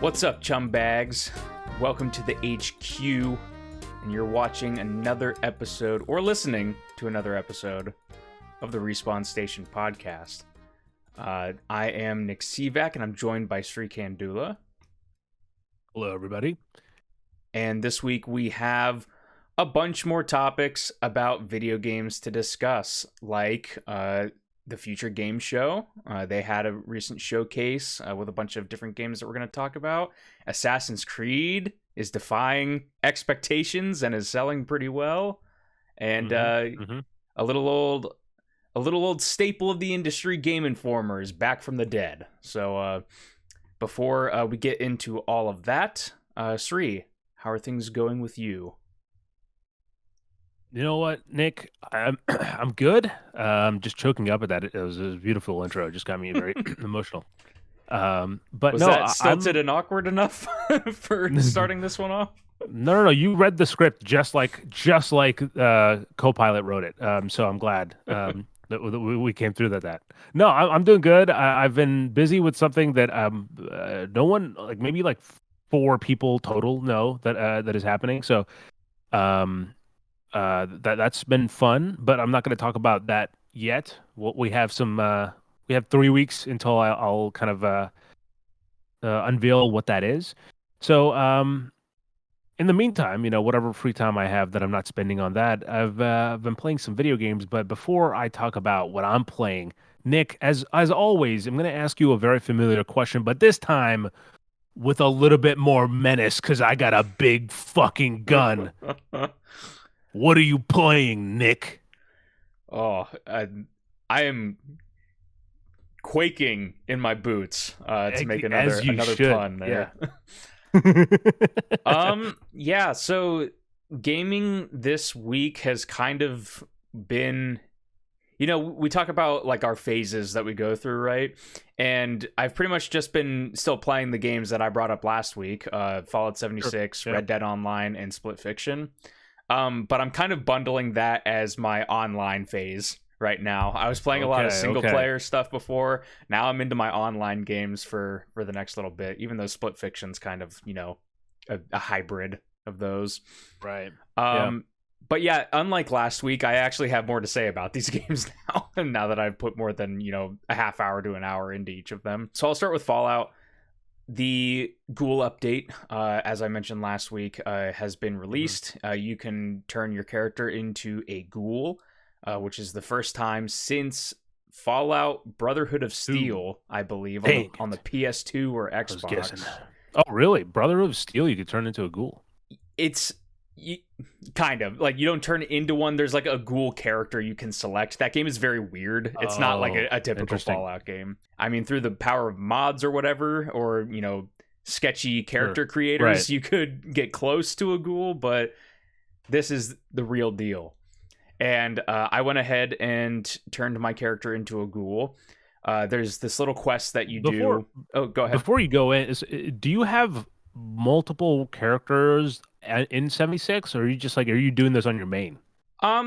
What's up, Chumbags? Welcome to the HQ, and you're watching another episode, or listening to another episode, of the Respawn Station podcast. I am Nick Sivak, and I'm joined by Sri Kandula. Hello, everybody. And this week we have a bunch more topics about video games to discuss, like the Future Game Show. They had a recent showcase with a bunch of different games that we're going to talk about. Assassin's Creed is defying expectations and is selling pretty well. And a little old staple of the industry, Game Informer, is back from the dead. So before we get into all of that, Sri, how are things going with you? You know what, Nick? I'm good. Just choking up at that. It was a beautiful intro. It just got me very emotional. But was no, that stilted and awkward enough for starting this one off? No. You read the script just like Copilot wrote it. So I'm glad that we came through that. No, I'm doing good. I've been busy with something that no one, like maybe like 4 people total know that is happening. So that's been fun, but I'm not going to talk about that yet. We have 3 weeks until I'll kind of unveil what that is. So in the meantime, whatever free time I have that I'm not spending on that, I've been playing some video games. But before I talk about what I'm playing, Nick, as always, I'm going to ask you a very familiar question, but this time with a little bit more menace because I got a big fucking gun. What are you playing, Nick? Oh, I am quaking in my boots to make another pun there. Yeah. So gaming this week has kind of been, we talk about like our phases that we go through, right? And I've pretty much just been still playing the games that I brought up last week, Fallout 76, Sure. Red Dead Online, and Split Fiction. But I'm kind of bundling that as my online phase right now. I was playing a lot of single player stuff before. Now I'm into my online games for the next little bit, even though Split Fiction's kind of, a hybrid of those. Right. But yeah, unlike last week, I actually have more to say about these games now that I've put more than, a half hour to an hour into each of them. So I'll start with Fallout. The Ghoul update, as I mentioned last week, has been released. You can turn your character into a ghoul, which is the first time since Fallout Brotherhood of Steel, I believe, on the PS2 or Xbox. Oh, really? Brotherhood of Steel, you could turn into a ghoul? It's kind of like you don't turn into one. There's like a ghoul character you can select. That game is very weird. It's not like a typical Fallout game. I mean, through the power of mods or whatever, or sketchy character creators, you could get close to a ghoul, but this is the real deal. And I went ahead and turned my character into a ghoul. There's this little quest that you do. Oh, go ahead. Before you go in, do you have multiple characters in 76, or are you doing this on your main?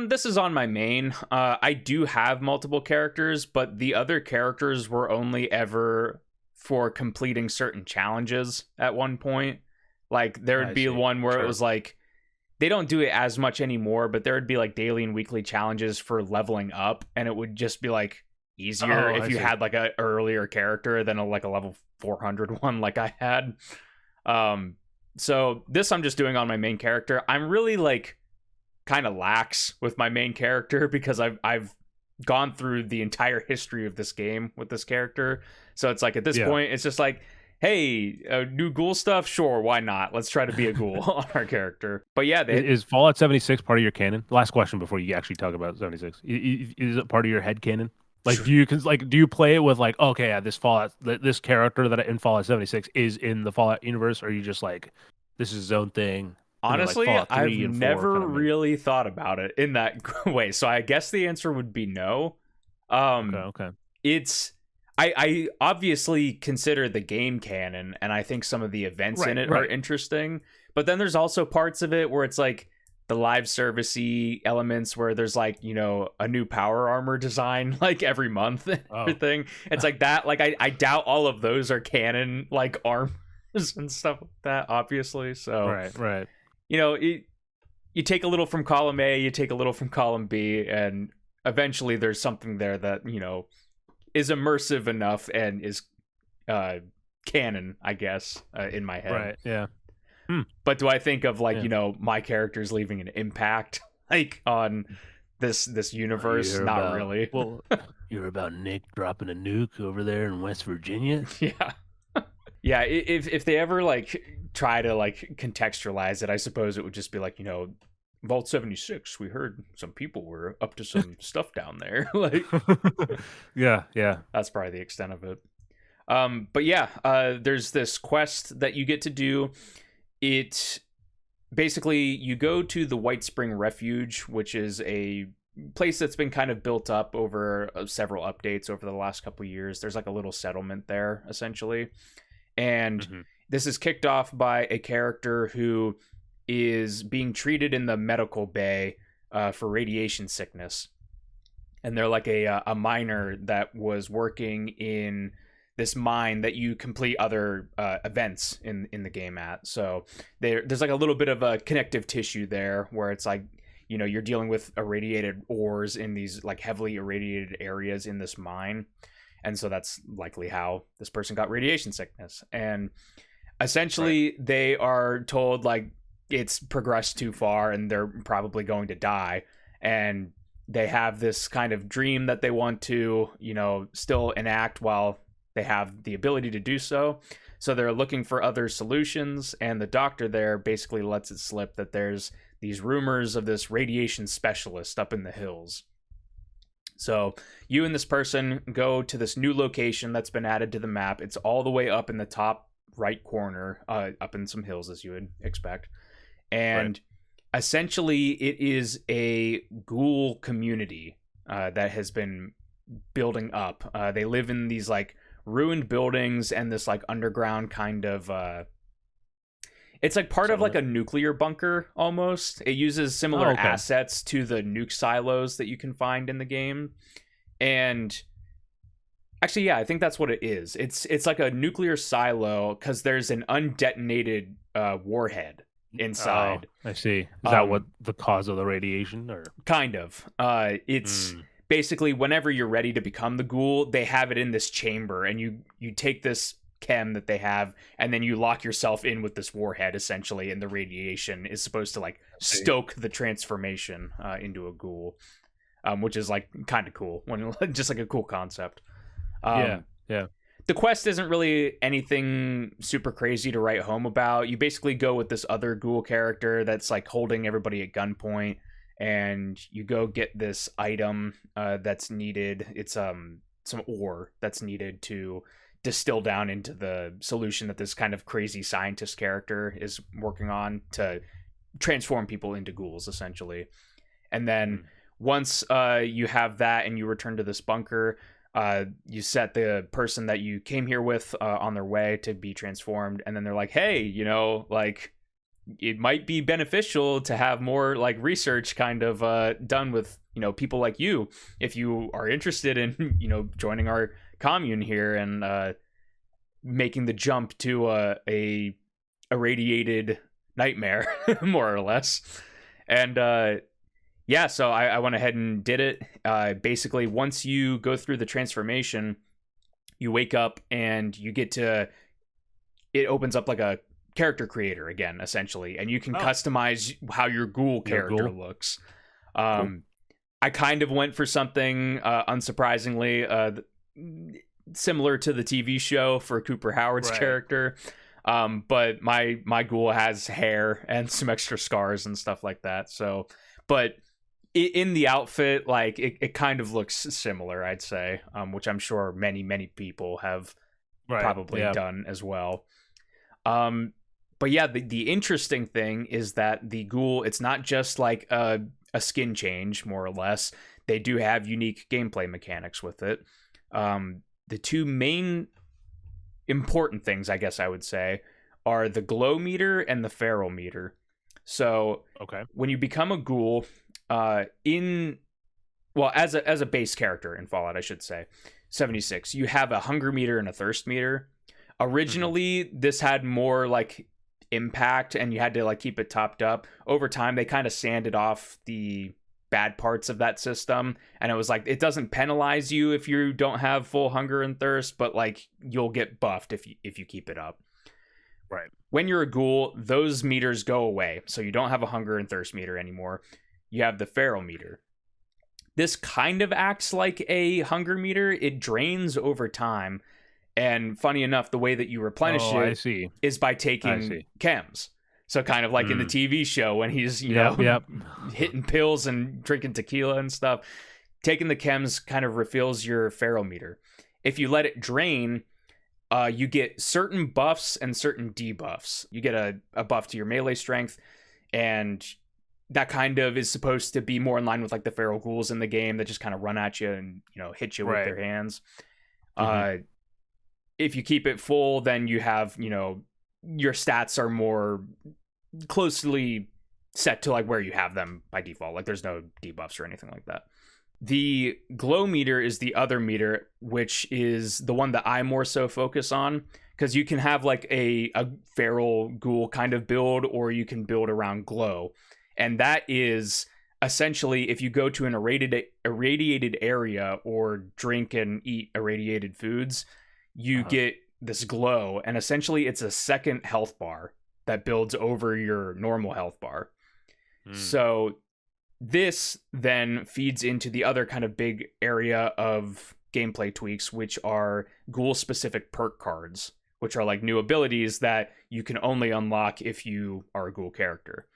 This is on my main. I do have multiple characters, but the other characters were only ever for completing certain challenges at one point. Like there would be one where it was like, they don't do it as much anymore, but there would be like daily and weekly challenges for leveling up, and it would just be like easier if you had like a earlier character than a level 400 one like I had. So this I'm just doing on my main character. I'm really like kind of lax with my main character because I've gone through the entire history of this game with this character. So it's like at this point, it's just like, hey, new ghoul stuff? Sure, why not? Let's try to be a ghoul on our character. But yeah, is Fallout 76 part of your canon? Last question before you actually talk about 76. Is it part of your head canon? Like, do you play it with like, okay, yeah, this character that in Fallout 76 is in the Fallout universe, or are you just like, this is his own thing? Honestly, I've never really thought about it in that way. So I guess the answer would be no. Okay. I obviously consider the game canon, and I think some of the events in it are interesting. But then there's also parts of it where it's like the live servicey elements where there's like, a new power armor design like every month and everything. It's like that. Like I doubt all of those are canon like arm and stuff like that, obviously. So, Right. you know, you take a little from column A, you take a little from column B, and eventually there's something there that, you know, is immersive enough and is canon, I guess, in my head. Right. Yeah. But do I think of like, Yeah. you know, my characters leaving an impact like on this universe? Not really. Well, you heard about Nick dropping a nuke over there in West Virginia? Yeah. Yeah, if they ever like try to like contextualize it, I suppose it would just be like, you know, Vault 76, we heard some people were up to some stuff down there. Like, Yeah. that's probably the extent of it. But yeah, there's this quest that you get to do. It basically, you go to the White Spring Refuge, which is a place that's been kind of built up over several updates over the last couple of years. There's like a little settlement there, essentially. And this is kicked off by a character who is being treated in the medical bay for radiation sickness. And they're like a miner that was working in this mine that you complete other events in the game at. So there's like a little bit of a connective tissue there where it's like, you know, you're dealing with irradiated ores in these like heavily irradiated areas in this mine. And so that's likely how this person got radiation sickness. And essentially they are told like it's progressed too far and they're probably going to die. And they have this kind of dream that they want to, you know, still enact while they have the ability to do so. So they're looking for other solutions. And the doctor there basically lets it slip that there's these rumors of this radiation specialist up in the hills. So you and this person go to this new location that's been added to the map. It's all the way up in the top right corner, up in some hills, as you would expect. And essentially it is a ghoul community that has been building up. They live in these like ruined buildings and this like underground kind of it's like part of like a nuclear bunker almost. It uses similar assets to the nuke silos that you can find in the game. And actually, yeah, I think that's what it is. It's like a nuclear silo because there's an undetonated warhead inside. I see. Is that what the cause of the radiation, or kind of? It's basically whenever you're ready to become the ghoul, they have it in this chamber, and you take this chem that they have, and then you lock yourself in with this warhead essentially, and the radiation is supposed to like stoke the transformation into a ghoul, which is like kind of cool, when just like a cool concept. Yeah. The quest isn't really anything super crazy to write home about. You basically go with this other ghoul character that's like holding everybody at gunpoint, and you go get this item that's needed. It's some ore that's needed to distill down into the solution that this kind of crazy scientist character is working on to transform people into ghouls, essentially. And then once you have that and you return to this bunker, you set the person that you came here with on their way to be transformed, and then they're like, hey, you know, like, it might be beneficial to have more like research kind of done with, you know, people like you, if you are interested in, you know, joining our commune here and making the jump to a irradiated nightmare, more or less. And yeah, so I went ahead and did it. Basically, once you go through the transformation, you wake up and you get to, it opens up like a character creator again, essentially, and you can customize how your ghoul character looks. Cool. I kind of went for something unsurprisingly similar to the TV show for Cooper Howard's character, but my ghoul has hair and some extra scars and stuff like that. So, but in the outfit, like it kind of looks similar, I'd say, which I'm sure many people have probably done as well. But yeah, the interesting thing is that the ghoul, it's not just like a skin change, more or less. They do have unique gameplay mechanics with it. The two main important things, I guess I would say, are the glow meter and the feral meter. So when you become a ghoul, as a base character in Fallout, I should say, 76, you have a hunger meter and a thirst meter. Originally, this had more like impact and you had to like keep it topped up. Over time, they kind of sanded off the bad parts of that system, and it was like it doesn't penalize you if you don't have full hunger and thirst, but like you'll get buffed if you keep it up. Right. When you're a ghoul, those meters go away, so you don't have a hunger and thirst meter anymore. You have the feral meter. This kind of acts like a hunger meter. It drains over time. And funny enough, the way that you replenish it is by taking chems. So kind of like in the TV show when he's, you know, hitting pills and drinking tequila and stuff. Taking the chems kind of refills your feral meter. If you let it drain, you get certain buffs and certain debuffs. You get a buff to your melee strength, and that kind of is supposed to be more in line with like the feral ghouls in the game that just kind of run at you and, you know, hit you with their hands. If you keep it full, then you have, you know, your stats are more closely set to like where you have them by default. Like there's no debuffs or anything like that. The glow meter is the other meter, which is the one that I more so focus on, because you can have like a feral ghoul kind of build, or you can build around glow. And that is essentially if you go to an irradiated area or drink and eat irradiated foods, you get this glow, and essentially it's a second health bar that builds over your normal health bar. So this then feeds into the other kind of big area of gameplay tweaks, which are ghoul-specific perk cards, which are like new abilities that you can only unlock if you are a ghoul character.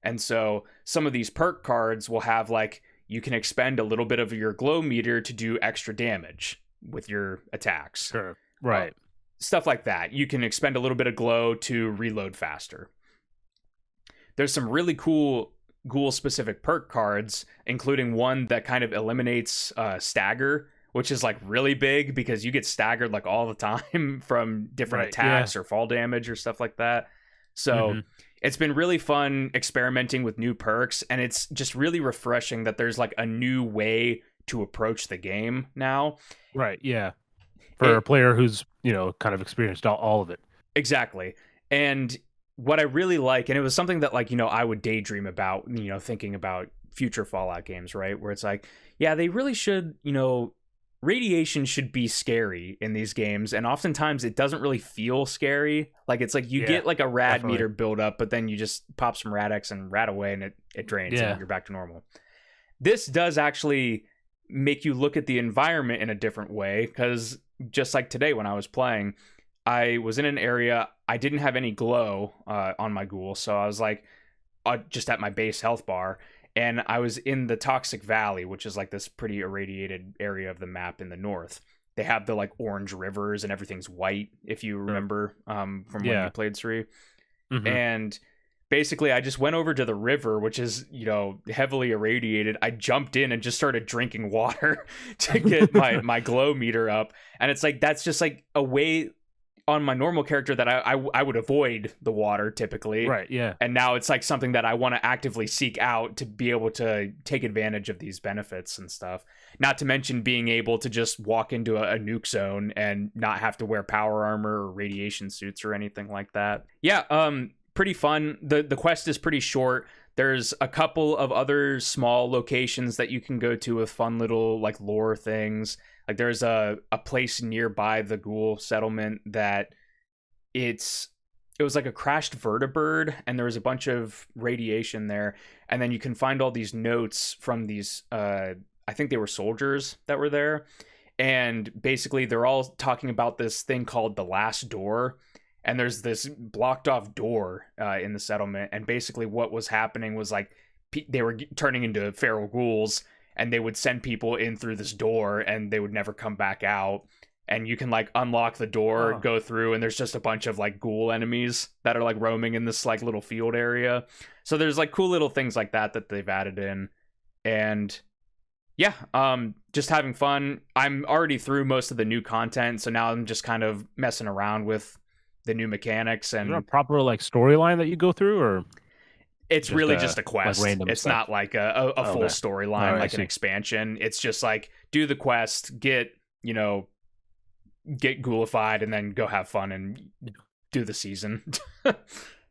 And so some of these perk cards will have like, you can expend a little bit of your glow meter to do extra damage with your attacks. Sure. Right. Stuff like that. You can expend a little bit of glow to reload faster. There's some really cool ghoul-specific perk cards, including one that kind of eliminates stagger, which is like really big because you get staggered like all the time from different attacks or fall damage or stuff like that. So it's been really fun experimenting with new perks, and it's just really refreshing that there's like a new way to approach the game now. Right, yeah. For a player who's, you know, kind of experienced all of it. Exactly. And what I really like, and it was something that like, you know, I would daydream about, you know, thinking about future Fallout games, right? Where it's like, yeah, they really should, you know, radiation should be scary in these games, and oftentimes it doesn't really feel scary. Like it's like you get like a rad meter build up, but then you just pop some Rad-X and rad away and it drains and you're back to normal. This does actually make you look at the environment in a different way, because just like today when I was playing, I was in an area, I didn't have any glow on my ghoul, so I was like just at my base health bar, and I was in the Toxic Valley, which is like this pretty irradiated area of the map in the north. They have the like orange rivers and everything's white, if you remember from when you played 3. And basically I just went over to the river, which is, you know, heavily irradiated. I jumped in and just started drinking water to get my glow meter up. And it's like, that's just like a way on my normal character that I would avoid the water typically. Right, yeah. And now it's like something that I want to actively seek out to be able to take advantage of these benefits and stuff. Not to mention being able to just walk into a nuke zone and not have to wear power armor or radiation suits or anything like that. Yeah, pretty fun. The quest is pretty short. There's a couple of other small locations that you can go to with fun little like lore things. Like there's a place nearby the ghoul settlement that it was like a crashed vertibird, and there was a bunch of radiation there. And then you can find all these notes from these, I think they were soldiers that were there. And basically they're all talking about this thing called the Last Door. And there's this blocked off door in the settlement. And basically what was happening was like they were turning into feral ghouls, and they would send people in through this door and they would never come back out. And you can like unlock the door, go through, and there's just a bunch of like ghoul enemies that are like roaming in this like little field area. So there's like cool little things like that they've added in. And yeah, just having fun. I'm already through most of the new content, so now I'm just kind of messing around with the new mechanics. And is there a proper like storyline that you go through, or it's really just a quest? Like it's stuff? Not like a full storyline, like an expansion. It's just like do the quest, get, you know, get ghoulified and then go have fun and do the season.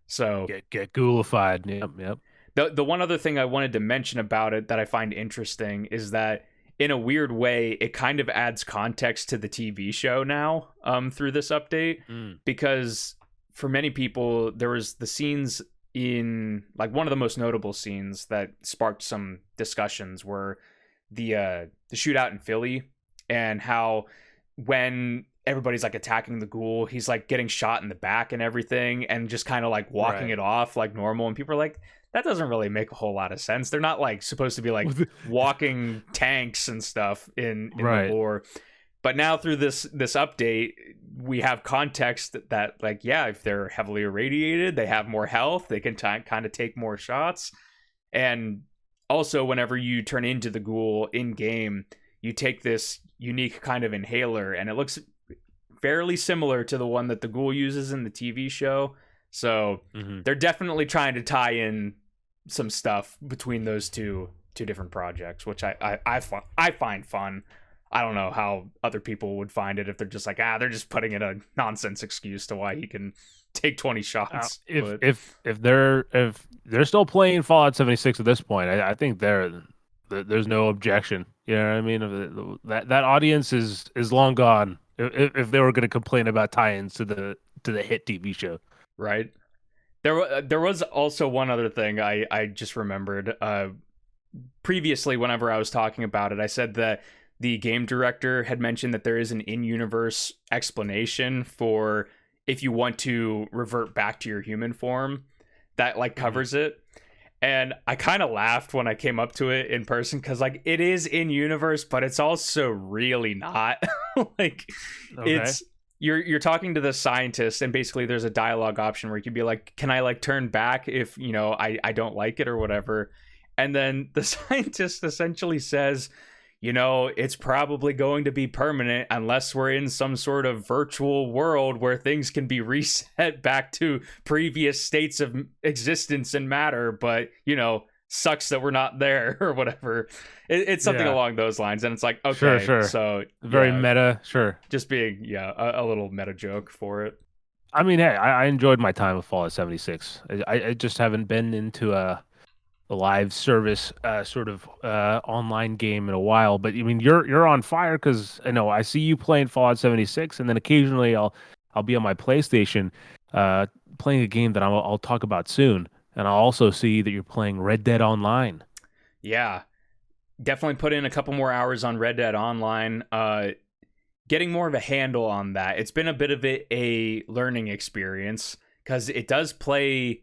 So Get ghoulified. Yep. the one other thing I wanted to mention about it that I find interesting is that in a weird way, it kind of adds context to the TV show now through this update, because for many people, there was the scenes in, like, one of the most notable scenes that sparked some discussions were the shootout in Philly, and how when everybody's like attacking the ghoul, he's like getting shot in the back and everything, and just kind of like walking it off like normal, and people are like, that doesn't really make a whole lot of sense. They're not like supposed to be like walking tanks and stuff in the lore. But now through this update, we have context that like, yeah, if they're heavily irradiated, they have more health, they can kind of take more shots. And also, whenever you turn into the ghoul in game, you take this unique kind of inhaler, and it looks fairly similar to the one that the ghoul uses in the TV show. So they're definitely trying to tie in some stuff between those two different projects, which I find fun. I don't know how other people would find it if they're just like, they're just putting in a nonsense excuse to why he can take 20 shots. If they're still playing Fallout 76 at this point, I think there's no objection. You know what I mean? That audience is long gone. If they were going to complain about tie-ins to the hit TV show, right? There was also one other thing I just remembered. Previously, whenever I was talking about it, I said that the game director had mentioned that there is an in-universe explanation for if you want to revert back to your human form that like covers it. And I kind of laughed when I came up to it in person, because like it is in universe, but it's also really not. Like, it's you're talking to the scientist, and basically there's a dialogue option where you can be like, can I like turn back if, you know, I don't like it or whatever. And then the scientist essentially says, you know, it's probably going to be permanent unless we're in some sort of virtual world where things can be reset back to previous states of existence and matter. But, you know, sucks that we're not there or whatever. It's something along those lines. And it's like, okay, sure. So very meta. Sure. Just being, a little meta joke for it. I mean, hey, I enjoyed my time with Fallout 76. I just haven't been into a live service sort of online game in a while, but I mean you're on fire, because I know I see you playing Fallout 76, and then occasionally I'll be on my PlayStation playing a game that I'll talk about soon, and I'll also see that you're playing Red Dead Online. Yeah, definitely put in a couple more hours on Red Dead Online, getting more of a handle on that. It's been a bit of a learning experience, because it does play.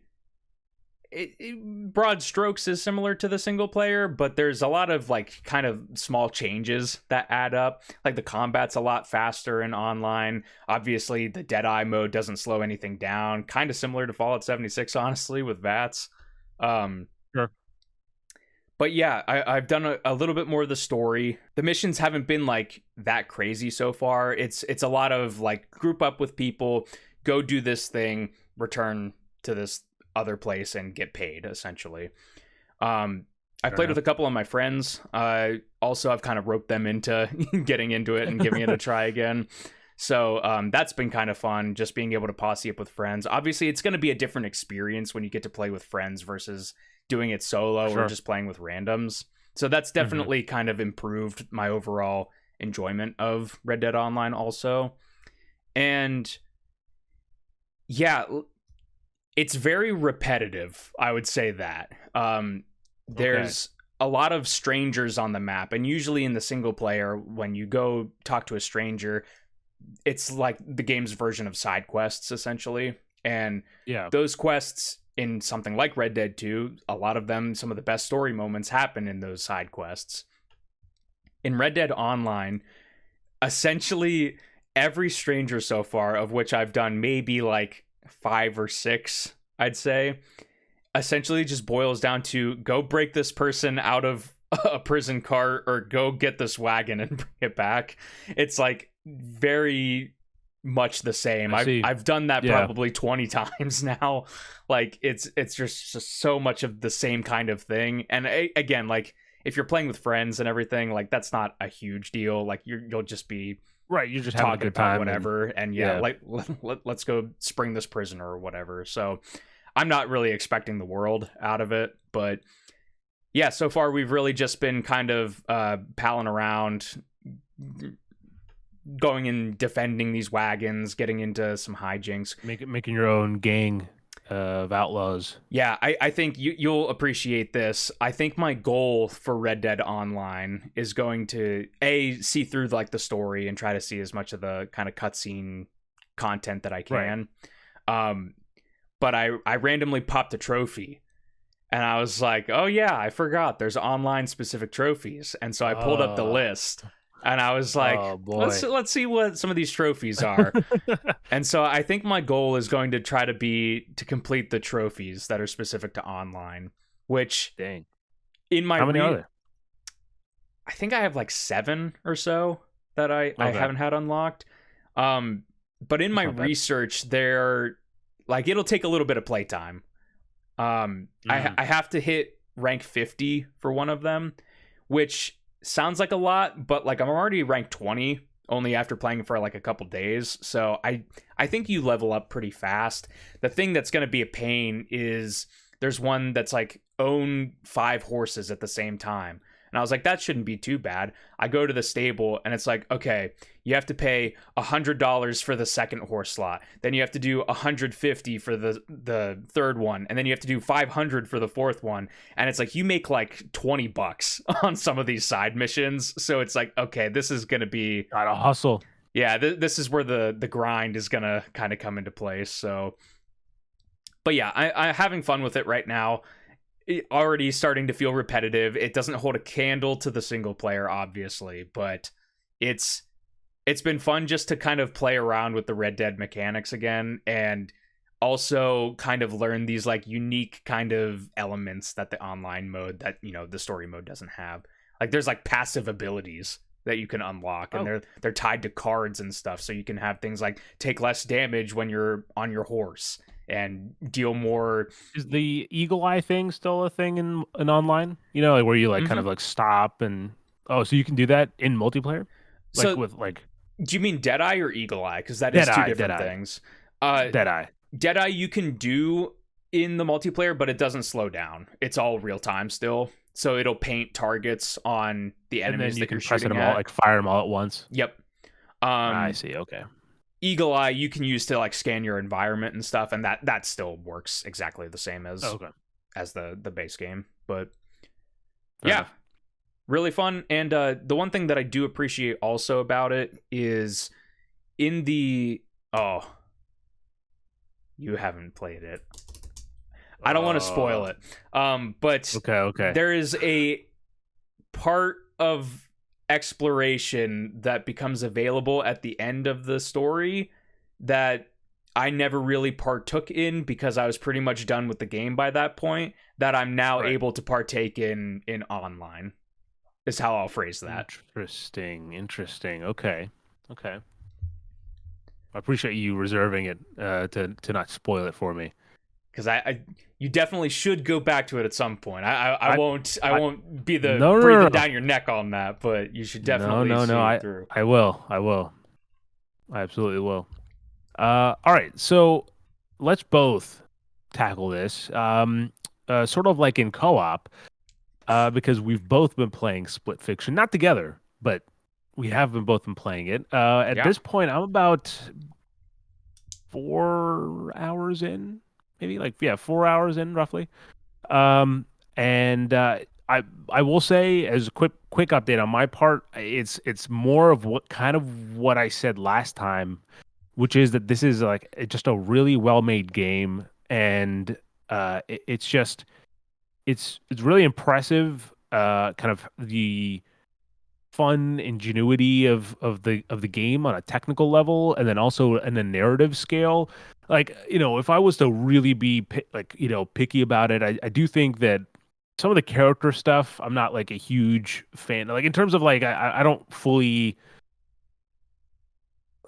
Broad strokes is similar to the single player, but there's a lot of like kind of small changes that add up. Like the combat's a lot faster in online. Obviously, the Deadeye mode doesn't slow anything down. Kind of similar to Fallout 76, honestly, with VATS. Sure. But yeah, I've done a little bit more of the story. The missions haven't been like that crazy so far. It's a lot of like group up with people, go do this thing, return to this other place and get paid, essentially. I played with a couple of my friends. Also, I've kind of roped them into getting into it and giving it a try again. So that's been kind of fun, just being able to posse up with friends. Obviously, it's going to be a different experience when you get to play with friends versus doing it solo or just playing with randoms. So that's definitely kind of improved my overall enjoyment of Red Dead Online also. And yeah, it's very repetitive, I would say that. There's a lot of strangers on the map, and usually in the single player, when you go talk to a stranger, it's like the game's version of side quests, essentially. And those quests in something like Red Dead 2, a lot of them, some of the best story moments happen in those side quests. In Red Dead Online, essentially every stranger so far, of which I've done maybe like 5 or 6, I'd say, essentially just boils down to go break this person out of a prison cart or go get this wagon and bring it back. It's like very much the same. I've done that probably 20 times now. Like it's just so much of the same kind of thing. And again, like if you're playing with friends and everything, like that's not a huge deal. Like you'll just be Right, you're just having a talking good about time, and whatever, and yeah, yeah, like let's go spring this prisoner or whatever. So I'm not really expecting the world out of it, but yeah, so far we've really just been kind of palling around, going and defending these wagons, getting into some hijinks. making your own gang of outlaws. Yeah, I think you'll appreciate this. I think my goal for Red Dead Online is going to see through like the story and try to see as much of the kind of cutscene content that I can. Um, but I randomly popped a trophy, and I was like, oh yeah, I forgot there's online specific trophies, and so I pulled up the list, and I was like, Oh boy. let's see what some of these trophies are. And so I think my goal is going to try to be to complete the trophies that are specific to online, which Dang. in my How many are there? I think I have like 7 or so that I Okay. haven't had unlocked. But in my not bad. research, they're like it'll take a little bit of playtime. I have to hit rank 50 for one of them, which sounds like a lot, but like I'm already ranked 20 only after playing for like a couple days. So I think you level up pretty fast. The thing that's going to be a pain is there's one that's like own 5 horses at the same time. And I was like, that shouldn't be too bad. I go to the stable and it's like, okay, you have to pay $100 for the second horse slot. Then you have to do $150 for the third one. And then you have to do $500 for the fourth one. And it's like, you make like $20 on some of these side missions. So it's like, okay, this is going to be... Gotta hustle. Yeah, this is where the grind is going to kind of come into place. So, but yeah, I'm having fun with it right now. Already starting to feel repetitive. It doesn't hold a candle to the single player, obviously, but it's been fun just to kind of play around with the Red Dead mechanics again, and also kind of learn these like unique kind of elements that the online mode that, you know, the story mode doesn't have. Like there's like passive abilities that you can unlock, and they're tied to cards and stuff, so you can have things like take less damage when you're on your horse and deal more. Is the eagle eye thing still a thing in online? You know, like where you like kind of like stop and so you can do that in multiplayer? Like So with like do you mean Deadeye or Eagle Eye? Because that is two different Deadeye. things. Deadeye. Deadeye you can do in the multiplayer, but it doesn't slow down. It's all real time still, so it'll paint targets on the And enemies then you that you're can press shooting them all, at. like fire them all at once. Yep. I see. Okay. Eagle Eye you can use to like scan your environment and stuff, and that still works exactly the same as Okay. as the base game. But Fair yeah, enough. really fun. And the one thing that I do appreciate also about it is in the you haven't played it. I don't want to spoil it. But Okay. there is a part of exploration that becomes available at the end of the story that I never really partook in because I was pretty much done with the game by that point, that I'm now able to partake in online, is how I'll phrase that. Interesting. Okay. I appreciate you reserving it to not spoil it for me. Because you definitely should go back to it at some point. I won't be the breathing down your neck on that, but you should definitely see it through. I will. I absolutely will. All right, so let's both tackle this, sort of like in co-op, because we've both been playing Split Fiction, not together, but we have both been playing it. At this point, I'm about 4 hours in. Maybe 4 hours in roughly. And I will say, as a quick update on my part, it's more of what I said last time, which is that this is like just a really well made game, and it's really impressive. Kind of the fun ingenuity of the game on a technical level, and then also in a narrative scale. Like, if I was to really be picky about it, I do think that some of the character stuff I'm not like a huge fan, like in terms of like I don't fully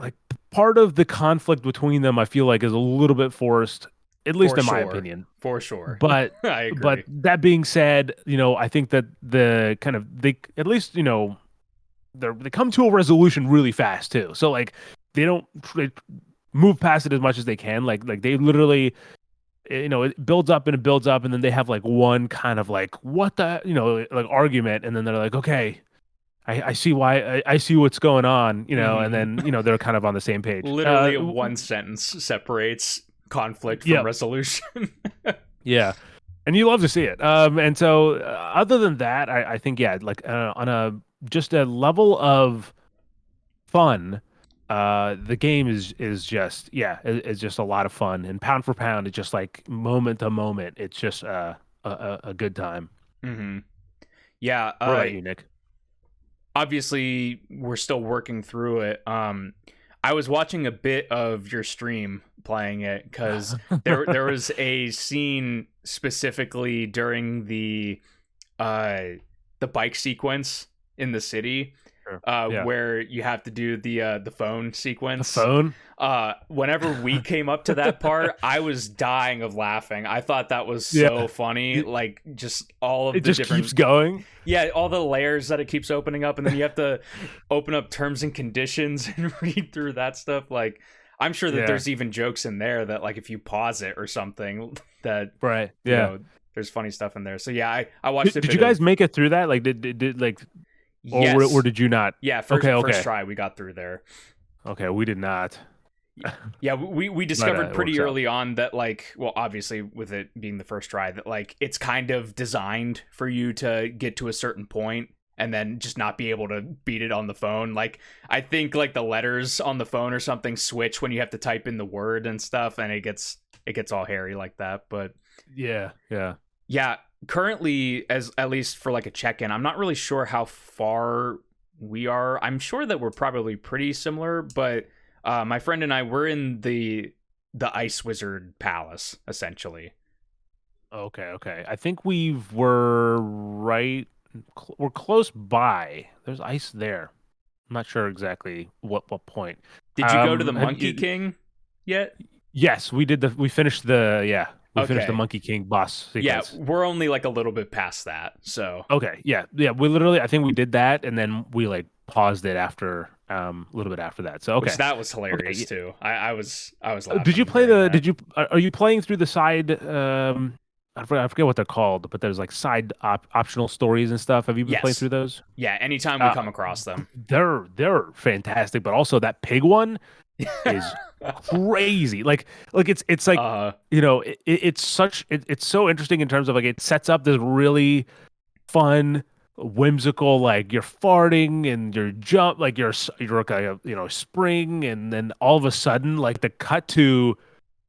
like, part of the conflict between them I feel like is a little bit forced, at least in my opinion. For sure. But I agree. But that being said, I think that the kind of they at least they come to a resolution really fast too. So like they move past it as much as they can. Like they literally, it builds up and it builds up, and then they have like one kind of like what the like argument, and then they're like, okay, I see why I see what's going on, and Hmm. then they're kind of on the same page. Literally, a one sentence separates conflict from Yeah, resolution. yeah, and you love to see it. And so other than that, I think yeah, like on a just a level of fun, the game is just it's just a lot of fun, and pound for pound, it's just like moment to moment, it's just a good time. Hmm. Yeah. What about you, Nick? Obviously, we're still working through it. I was watching a bit of your stream playing it because there was a scene specifically during uh the bike sequence in the city, Sure. Yeah, where you have to do the phone the sequence. phone. Whenever we came up to that part, I was dying of laughing. I thought that was Yeah, so funny. it, Like just all of it the just different, keeps going. yeah, all the layers that it keeps opening up, and then you have to open up terms and conditions and read through that stuff. Like, I'm sure that Yeah, there's even jokes in there that, like, if you pause it or something, that right. you Yeah. know, there's funny stuff in there. So yeah, I watched a Did you bit guys of. make it through that? Like, did like, or Yes, did you not? yeah, Okay, first okay, try we got through there. okay. We did not, Yeah, we but discovered it pretty works out. early on that, like, well, obviously with it being the first try, that like it's kind of designed for you to get to a certain point and then just not be able to beat it on the phone. Like, I think like the letters on the phone or something switch when you have to type in the word and stuff, and it gets all hairy like that. But Yeah, yeah. yeah, currently, as at least for like a check-in, I'm not really sure how far we are. I'm sure that we're probably pretty similar, but my friend and I were in the Ice Wizard Palace essentially. Okay, okay. I think we're right. We're close by. There's ice there. I'm not sure exactly what point. Did you go to the Have Monkey you? King yet? Yes, we did. We finished the we finished the Okay. Monkey King boss Yeah, sequence. we're only like a little bit past that. So, Okay, yeah, yeah. We literally, I think we did that, and then we like paused it after a little bit after that. So which okay, that was okay. hilarious too. I was Did you laughing play during the? that. Did you? Are you playing through the side? I forget what they're called, but there's like side optional stories and stuff. Have you been playing Yes. through those? Yeah, anytime we Uh, come across them. they're fantastic, but also that pig one is crazy. Like it's like uh it's so interesting in terms of like it sets up this really fun, whimsical, like you're farting and you're jump like you're like a spring, and then all of a sudden like the cut to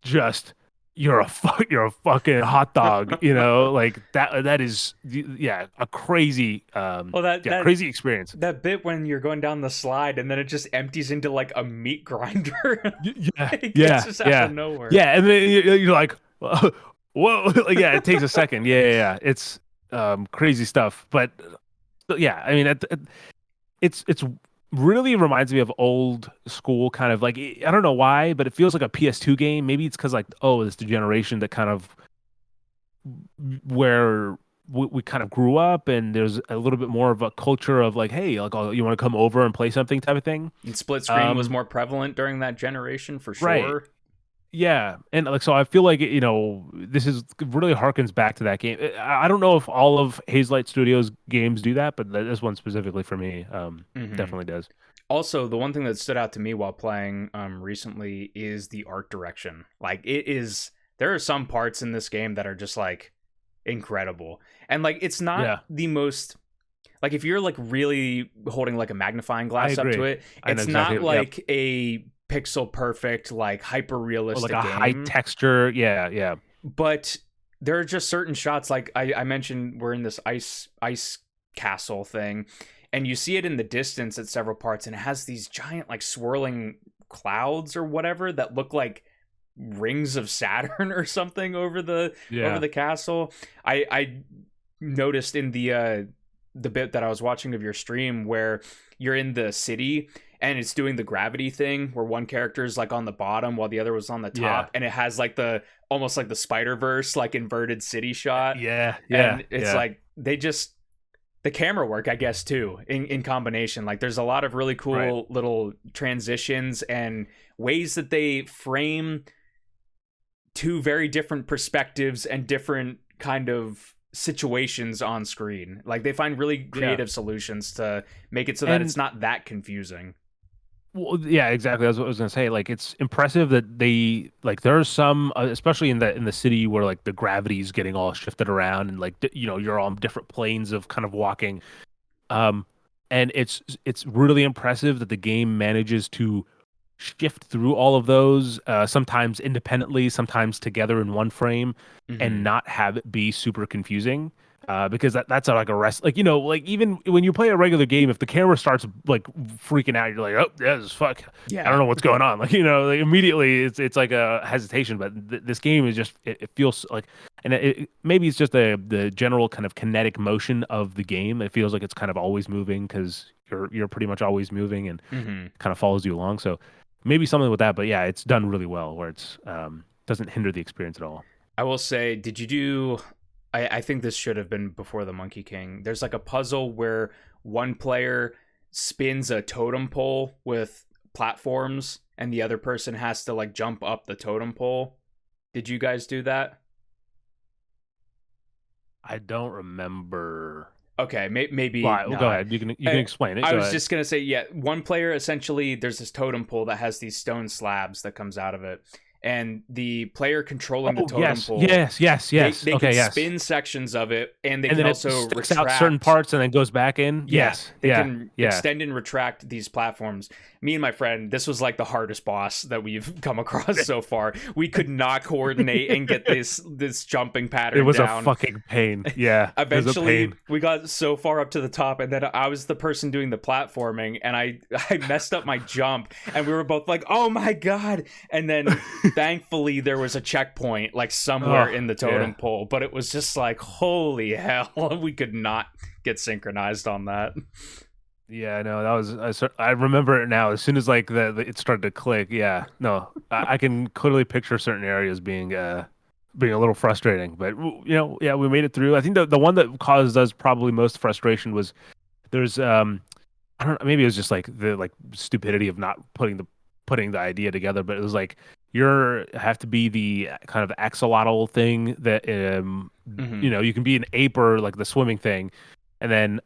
just you're a fucking hot dog, like that is yeah, a crazy well, that that crazy experience. that bit when you're going down the slide and then it just empties into like a meat grinder. Yeah, It gets yeah, just out of yeah, nowhere. yeah, and then you're like, whoa, like, yeah, it takes a second. Yeah, yeah, yeah. It's crazy stuff, but yeah, I mean, it's really reminds me of old school kind of like I don't know why, but it feels like a PS2 game. Maybe it's because like it's the generation that kind of where we kind of grew up, and there's a little bit more of a culture of like, hey, like, oh, you want to come over and play something type of thing. And split screen was Um, more prevalent during that generation for right. sure. Yeah, and like so, I feel like this is really harkens back to that game. I don't know if all of Hazelight Studios games do that, but this one specifically for me, Hmm. definitely does. Also, the one thing that stood out to me while playing recently is the art direction. Like, there are some parts in this game that are just like incredible. And like it's not Yeah, the most, like, if you're like really holding like a magnifying I glass up to agree. it, I know it's not exactly. Yep. like a pixel perfect, like hyper Or like realistic a high game. texture. Yeah, yeah, But there are just certain shots, like I mentioned, we're in this ice castle thing, and you see it in the distance at several parts, and it has these giant like swirling clouds or whatever that look like rings of Saturn or something over yeah, the castle. I noticed in the bit that I was watching of your stream where you're in the city and it's doing the gravity thing where one character is like on the bottom while the other was on the yeah, top, and it has like the almost like the Spider-Verse like inverted city shot, yeah, yeah, and it's yeah. like they the camera work, I guess, too, in combination. Like, there's a lot of really Right. cool little transitions and ways that they frame two very different perspectives and different kind of situations on screen. Like, they find really Yeah. creative solutions to make it so that And it's not that confusing. well, yeah, exactly. That's what I was gonna say. Like, it's impressive that they like there are some, especially in the city where like the gravity's getting all shifted around and like you're on different planes of kind of walking. Um, and it's really impressive that the game manages to shift through all of those, sometimes independently, sometimes together in one frame, and Hmm. not have it be super confusing. Because that's like a rest, like like even when you play a regular game, if the camera starts like freaking out, you're like, oh, yeah, this is fuck. I don't Yeah. know what's going on. Like like immediately it's like a hesitation. But this game is just it feels like, and maybe it's just the general kind of kinetic motion of the game. It feels like it's kind of always moving because you're pretty much always moving and Hmm. kind of follows you along. So maybe something with that, but yeah, it's done really well where it's doesn't hinder the experience at all. I will say, did you do? I think this should have been before the Monkey King. There's like a puzzle where one player spins a totem pole with platforms, and the other person has to like jump up the totem pole. Did you guys do that? I don't remember. Okay, maybe Well, go not. ahead. You can I, explain it. I Go was ahead. just gonna say, yeah, one player essentially there's this totem pole that has these stone slabs that comes out of it, and the player controlling the Oh totem yes, pole, yes, yes, they yes. they can Okay, yes. spin sections of it, and they And can then it also sticks out certain retract. parts and then goes back in. Yeah, Yes, they yeah, can yeah. extend and retract these platforms. Me and my friend, this was like the hardest boss that we've come across so far. We could not coordinate and get this jumping It pattern was a down. fucking pain. Yeah, it was a Eventually, pain. we got so far up to the top, and then I was the person doing the platforming, and I messed up my jump, and we were both like, "Oh my god!" And then thankfully there was a checkpoint like somewhere Oh, in the yeah. totem pole, but it was just like, holy hell, we could not get synchronized on that. Yeah, no, that was I remember it now. As soon as like it started to click, yeah, no, I can clearly picture certain areas being a little frustrating. But yeah, we made it through. I think the one that caused us probably most frustration was there's I don't know, maybe it was just like the like stupidity of not putting the idea together. But it was like you're have to be the kind of axolotl thing that Hmm. you can be an ape or like the swimming thing, and then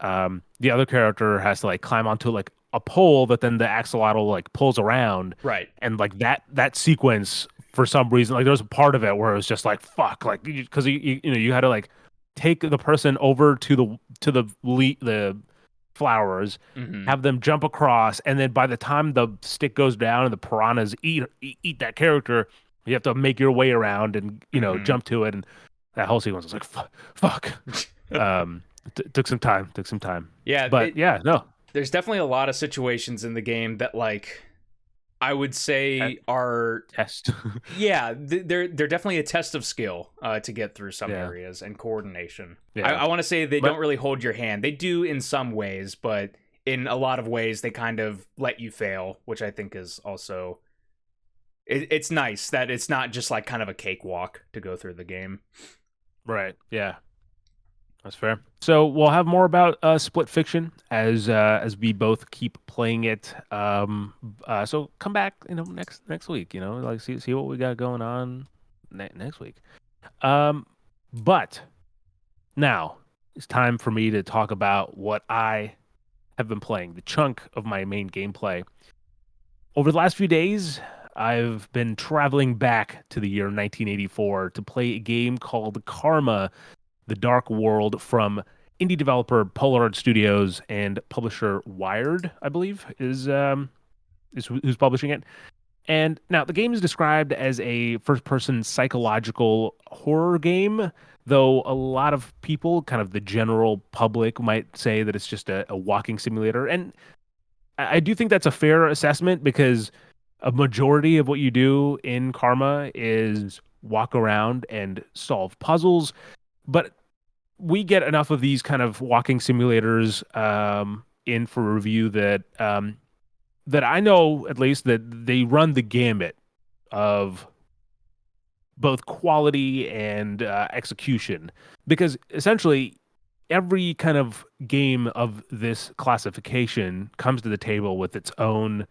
the other character has to like climb onto like a pole that then the axolotl like pulls around, Right. and like that sequence for some reason like there was a part of it where it was just like fuck like because you had to like take the person over to the flowers, Hmm. have them jump across, and then by the time the stick goes down and the piranhas eat that character, you have to make your way around and Hmm. jump to it, and that whole sequence was like fuck. Took some time, Yeah, but yeah, no, there's definitely a lot of situations in the game that like I would that say are, test. yeah, they're definitely a test of skill to get through some Yeah, areas and coordination. I, yeah, I want to say they don't but really hold your hand. They do in some ways, but in a lot of ways they kind of let you fail, which I think is also it's nice that it's not just like kind of a cakewalk to go through the game. right, yeah. That's fair. So we'll have more about Split Fiction as we both keep playing it. So come back, next week. Like see what we got going on next week. Um, but now it's time for me to talk about what I have been playing. The chunk of my main gameplay over the last few days. I've been traveling back to the year 1984 to play a game called Karma the Dark World from indie developer Polar Studios and publisher Wired, I believe, is who's publishing it. And now the game is described as a first-person psychological horror game, though a lot of people, kind of the general public, might say that it's just a walking simulator. And I do think that's a fair assessment because a majority of what you do in Karma is walk around and solve puzzles. But we get enough of these kind of walking simulators in for review that I know at least that they run the gamut of both quality and execution because essentially every kind of game of this classification comes to the table with its own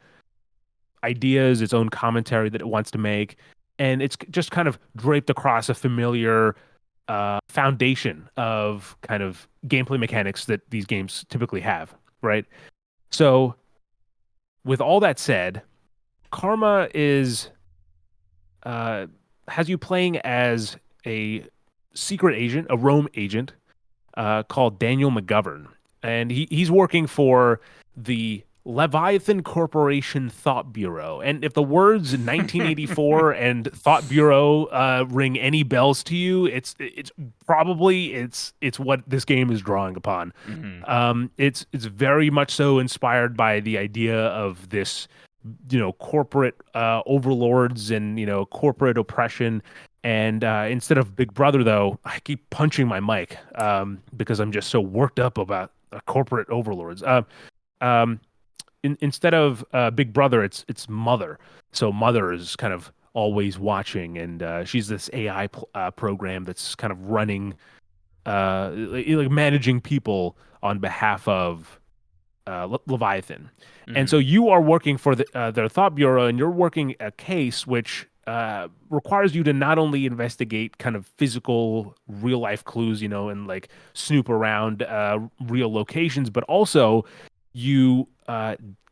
ideas, its own commentary that it wants to make, and it's just kind of draped across a familiar foundation of kind of gameplay mechanics that these games typically have, right? So, with all that said, Karma is uh, has you playing as a secret agent, a roam agent called Daniel McGovern, and he's working for the Leviathan Corporation Thought Bureau. And if the words 1984 and Thought Bureau ring any bells to you, it's probably it's what this game is drawing upon. Mhm. It's very much so inspired by the idea of this, corporate overlords and corporate oppression. And instead of Big Brother, though, I keep punching my mic because I'm just so worked up about corporate overlords. Um, instead of Big Brother, it's Mother. So Mother is kind of always watching, and she's this AI program that's kind of running, like managing people on behalf of Leviathan. And so Mhm. you are working for their thought bureau, and you're working a case which requires you to not only investigate kind of physical, real life clues, and like snoop around real locations, but also you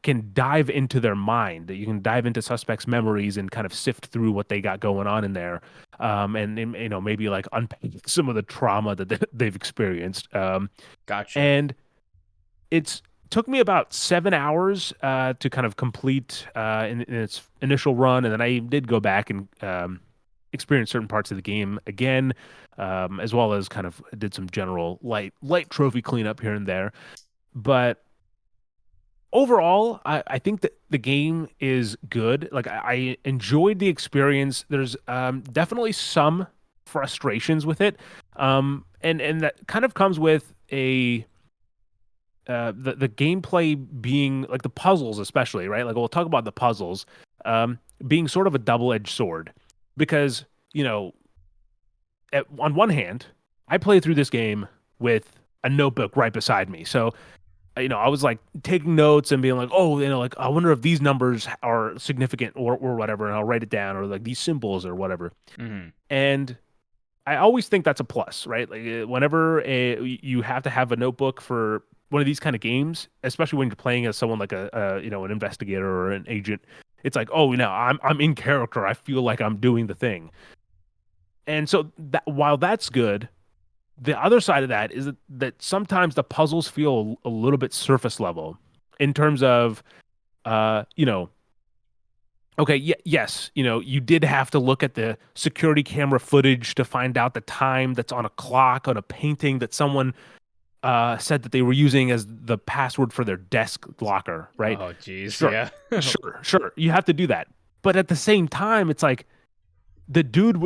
can dive into their mind. You can dive into suspects' memories and kind of sift through what they got going on in there, and maybe like unpack some of the trauma that they've experienced. Gotcha. And it's took me about 7 hours to kind of complete in its initial run, and then I did go back and experience certain parts of the game again, as well as kind of did some general light trophy cleanup here and there. But overall, I think that the game is good. Like I enjoyed the experience. There's definitely some frustrations with it, and that kind of comes with a the gameplay being like the puzzles, especially, right? Like we'll talk about the puzzles being sort of a double-edged sword because, on one hand, I played through this game with a notebook right beside me. So, I was like taking notes and being like, oh, like I wonder if these numbers are significant or whatever, and I'll write it down, or like these symbols or whatever. Mhm. And I always think that's a plus, right? Like whenever you have to have a notebook for one of these kind of games, especially when you're playing as someone like an investigator or an agent, it's like, oh, I'm in character. I feel like I'm doing the thing. And so that while that's good, the other side of that is that sometimes the puzzles feel a little bit surface level in terms of, uh, you know, okay, yes, you did have to look at the security camera footage to find out the time that's on a clock on a painting that someone said that they were using as the password for their desk locker, right? Oh, geez. Sure, Yeah. sure, you have to do that. But at the same time, it's like the dude,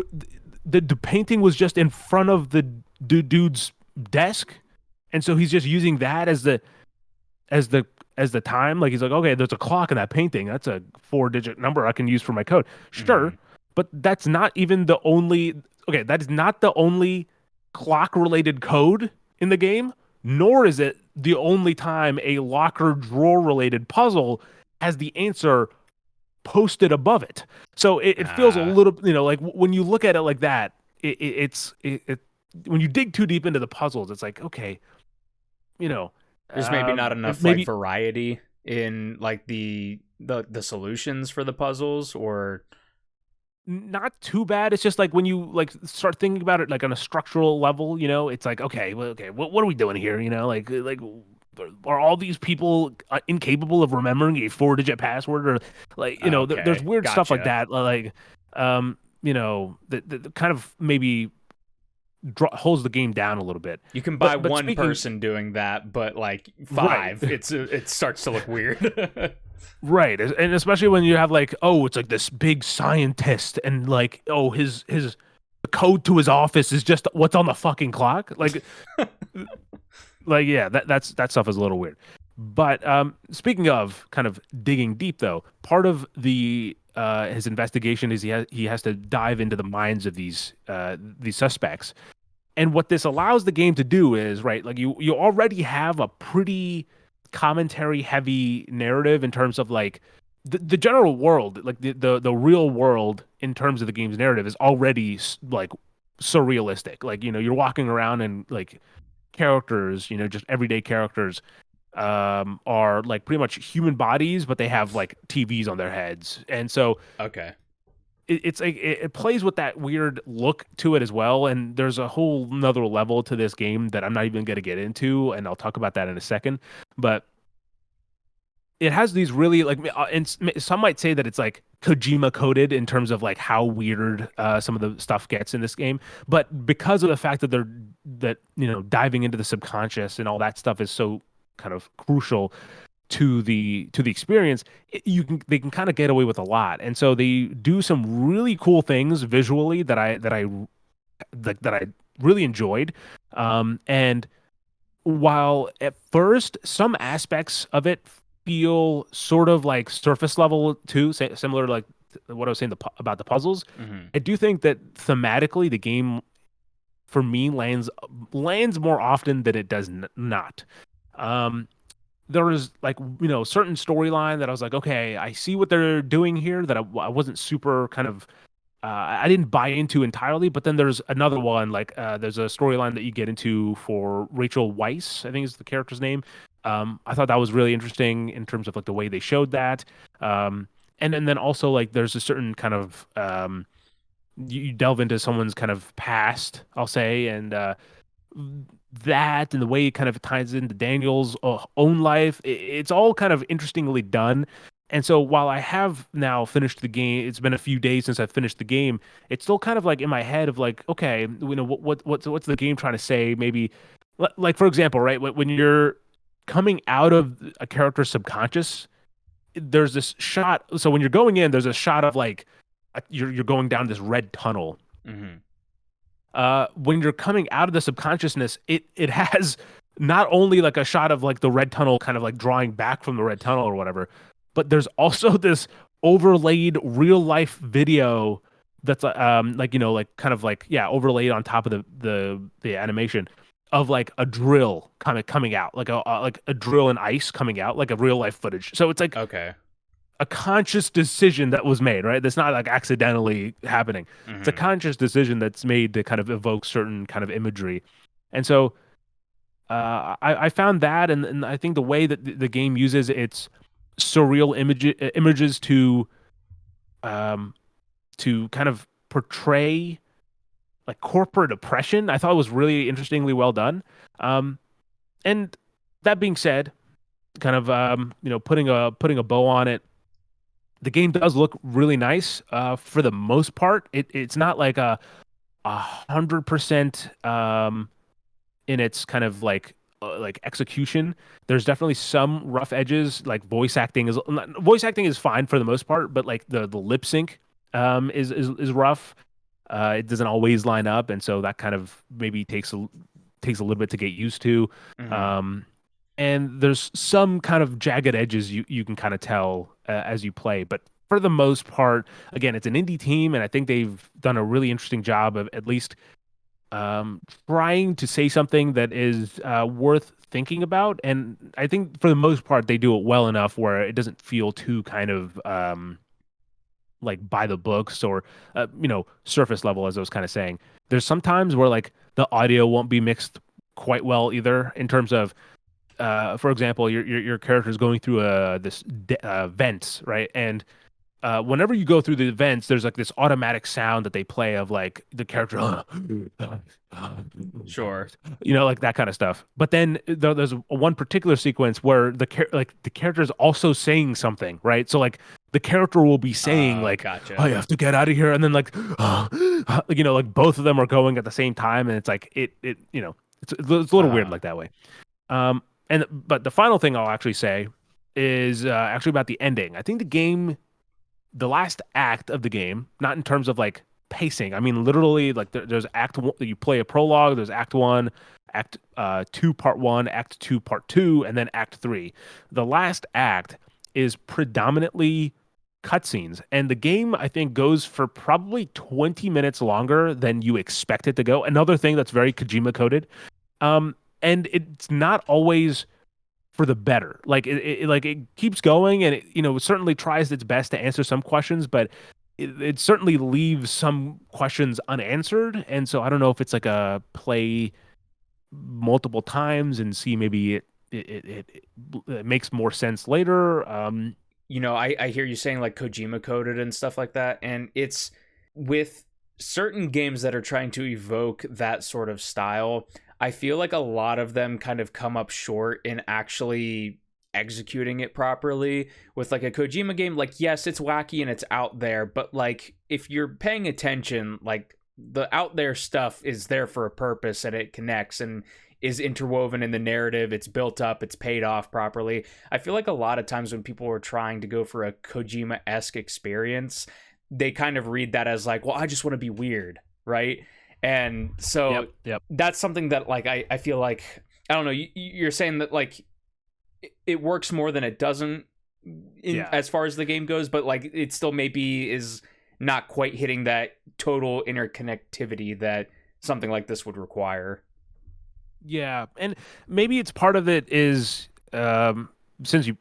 the painting was just in front of the dude's desk, and so he's just using that as the as the time. Like he's like, okay, there's a clock in that painting. That's a 4-digit number I can use for my code. Sure, Mhm. but that's not even the only. Okay, that is not the only clock related code in the game, nor is it the only time a locker drawer related puzzle has the answer posted above it. So it feels a Ah, little, like when you look at it like that, it when you dig too deep into the puzzles, it's like, okay, you know, there's maybe not enough like maybe variety in like the solutions for the puzzles, or not too bad. It's just like when you like start thinking about it like on a structural level, it's like, okay, well, okay, what are we doing here? Like are all these people incapable of remembering a 4-digit password, or like, there's okay, weird stuff like gotcha. that, like that kind of maybe holds the game down a little bit. You can buy But one speaking person doing that, but like right, five, it starts to look weird. right, and especially when you have like, oh, it's like this big scientist, and like, oh, his the code to his office is just what's on the fucking clock, like yeah, that stuff is a little weird. But speaking of kind of digging deep, though, part of the his investigation is he has to dive into the minds of these suspects. And what this allows the game to do is, right, like you already have a pretty commentary heavy narrative in terms of like the general world, like the real world in terms of the game's narrative is already like surrealistic. Like, you're walking around and like characters, just everyday characters are like pretty much human bodies, but they have like TVs on their heads. And so Okay. it's like it plays with that weird look to it as well. And there's a whole nother level to this game that I'm not even going to get into, and I'll talk about that in a second. But it has these really like, and some might say that it's like Kojima coded in terms of like how weird some of the stuff gets in this game. But because of the fact that diving into the subconscious and all that stuff is so kind of crucial to the experience, they can kind of get away with a lot. And so they do some really cool things visually that I really enjoyed. And while at first some aspects of it feel sort of like surface level too, similar to like what I was saying about the puzzles, Hmm. I do think that thematically the game for me lands more often than it does not. Um, there was like, certain storyline that I was like, okay, I see what they're doing here, that I wasn't super kind of I didn't buy into entirely. But then there's another one, like there's a storyline that you get into for Rachel Weisz, I think is the character's name. I thought that was really interesting in terms of like the way they showed that. And then also like there's a certain kind of you delve into someone's kind of past, I'll say, and that and the way it kind of ties into Daniel's own life, it's all kind of interestingly done. And so while I have now finished the game, it's been a few days since I've finished the game. It's still kind of like in my head of like, okay, what's the game trying to say? Maybe like for example, right, when you're coming out of a character's subconscious, there's this shot. So when you're going in, there's a shot of like you're going down this red tunnel. Hmm. When you're coming out of the subconsciousness, it has not only like a shot of like the red tunnel kind of like drawing back from the red tunnel or whatever, but there's also this overlaid real life video that's like, like kind of like, yeah, overlaid on top of the animation of like a drill kind of coming out, like a drill in ice coming out, like a real life footage. So it's like Okay. a conscious decision that was made, right? That's not like accidentally happening. It's a Hmm. conscious decision that's made to kind of evoke certain kind of imagery. And so I found that, and I think the way that the game uses its surreal images um, to kind of portray like corporate oppression, I thought was really interestingly well done. Um, and that being said, kind of putting a bow on it, the game does look really nice. For the most part, it's not like a 100% in its kind of like execution. There's definitely some rough edges. Like voice acting is fine for the most part, but like the lip sync is rough. It doesn't always line up, and so that kind of maybe takes a little bit to get used to. Hmm. Um, and there's some kind of jagged edges you can kind of tell as you play, but for the most part, again, it's an indie team, and I think they've done a really interesting job of at least trying to say something that is worth thinking about. And I think for the most part, they do it well enough where it doesn't feel too kind of like by the books or surface level, as I was kind of saying. There's sometimes where like the audio won't be mixed quite well either in terms of for example, your character is going through this vents, right? And whenever you go through the events, there's like this automatic sound that they play of like the character, Sure. like that kind of stuff. But then there's one particular sequence where the character is also saying something, right? So like the character will be saying like, "I Gotcha. have to get out of here," and then like, like both of them are going at the same time, and it's like it's a little weird Uh-huh. like that way. But the final thing I'll actually say is actually about the ending. I think the last act of the game, not in terms of like pacing. I mean, literally, like there's act one, you play a prologue, there's act one, act two, part one, act two, part two, and then act three. The last act is predominantly cutscenes. And the game, I think, goes for probably 20 minutes longer than you expect it to go. Another thing that's very Kojima coded. And it's not always for the better. Like it keeps going, and it certainly tries its best to answer some questions, but it certainly leaves some questions unanswered. And so I don't know if it's like a play multiple times and see maybe it makes more sense later. I hear you saying like Kojima coded and stuff like that, and it's with certain games that are trying to evoke that sort of style. I feel like a lot of them kind of come up short in actually executing it properly. With like a Kojima game, like, yes, it's wacky and it's out there, but like if you're paying attention, like the out there stuff is there for a purpose and it connects and is interwoven in the narrative. It's built up, it's paid off properly. I feel like a lot of times when people are trying to go for a Kojima-esque experience, they kind of read that as like, well, I just want to be weird, right? And so Yep. that's something that like I feel like, I don't know, you're saying that like it works more than it doesn't as far as the game goes, but like it still maybe is not quite hitting that total interconnectivity that something like this would require. Yeah, and maybe it's part of it is since you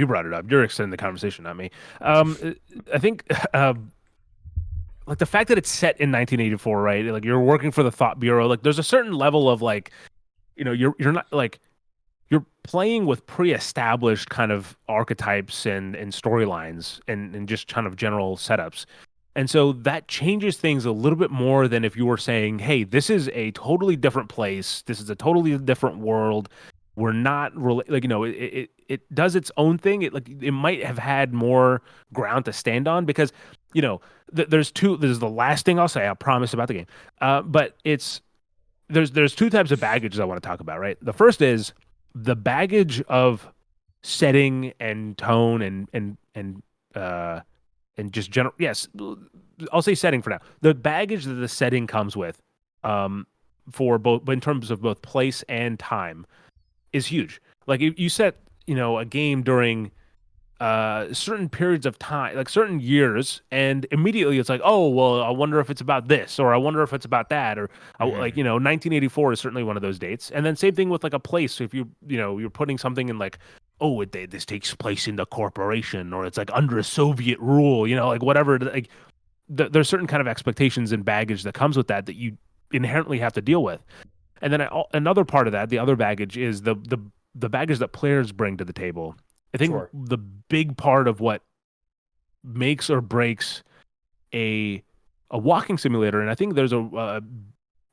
brought it up, you're extending the conversation, not me. I think like the fact that it's set in 1984, right? Like you're working for the Thought Bureau. Like there's a certain level of like, you're not like you're playing with pre-established kind of archetypes and storylines and just kind of general setups. And so that changes things a little bit more than if you were saying, "Hey, this is a totally different place. This is a totally different world. We're not like it does its own thing. It might have had more ground to stand on because there's two. There's the last thing I'll say. I promise about the game. But there's two types of baggage I want to talk about. Right. The first is the baggage of setting and tone and just general. Yes, I'll say setting for now. The baggage that the setting comes with, for both in terms of both place and time, is huge. Like you set a game during certain periods of time, like certain years, and immediately it's like, oh well, I wonder if it's about this, or I wonder if it's about that, or like 1984 is certainly one of those dates. And then same thing with like a place. If you're putting something in like, oh, this takes place in the corporation, or it's like under a Soviet rule, like whatever. Like there's certain kind of expectations and baggage that comes with that you inherently have to deal with. And then another part of that, the other baggage is the baggage that players bring to the table. I think Sure. the big part of what makes or breaks a walking simulator, and I think there's a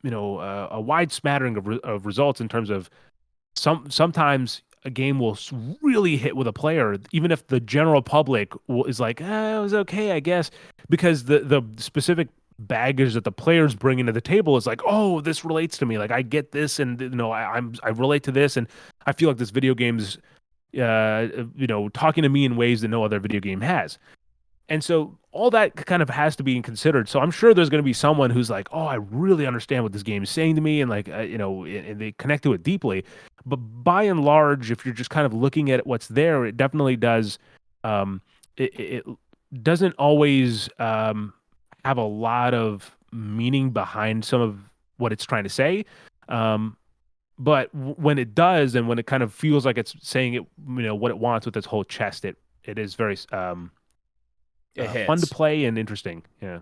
wide smattering of results in terms of sometimes a game will really hit with a player, even if the general public is like, it was okay, I guess, because the specific baggage that the players bring into the table is like, oh, this relates to me. Like I get this, and I relate to this, and I feel like this video game's talking to me in ways that no other video game has. And so all that kind of has to be considered. So I'm sure there's going to be someone who's like, "Oh, I really understand what this game is saying to me," and like, and they connect to it deeply. But by and large, if you're just kind of looking at what's there, it definitely does. It doesn't always have a lot of meaning behind some of what it's trying to say. But when it does, and when it kind of feels like it's saying it, what it wants with its whole chest, it is very It fun to hits. play and interesting. Yeah.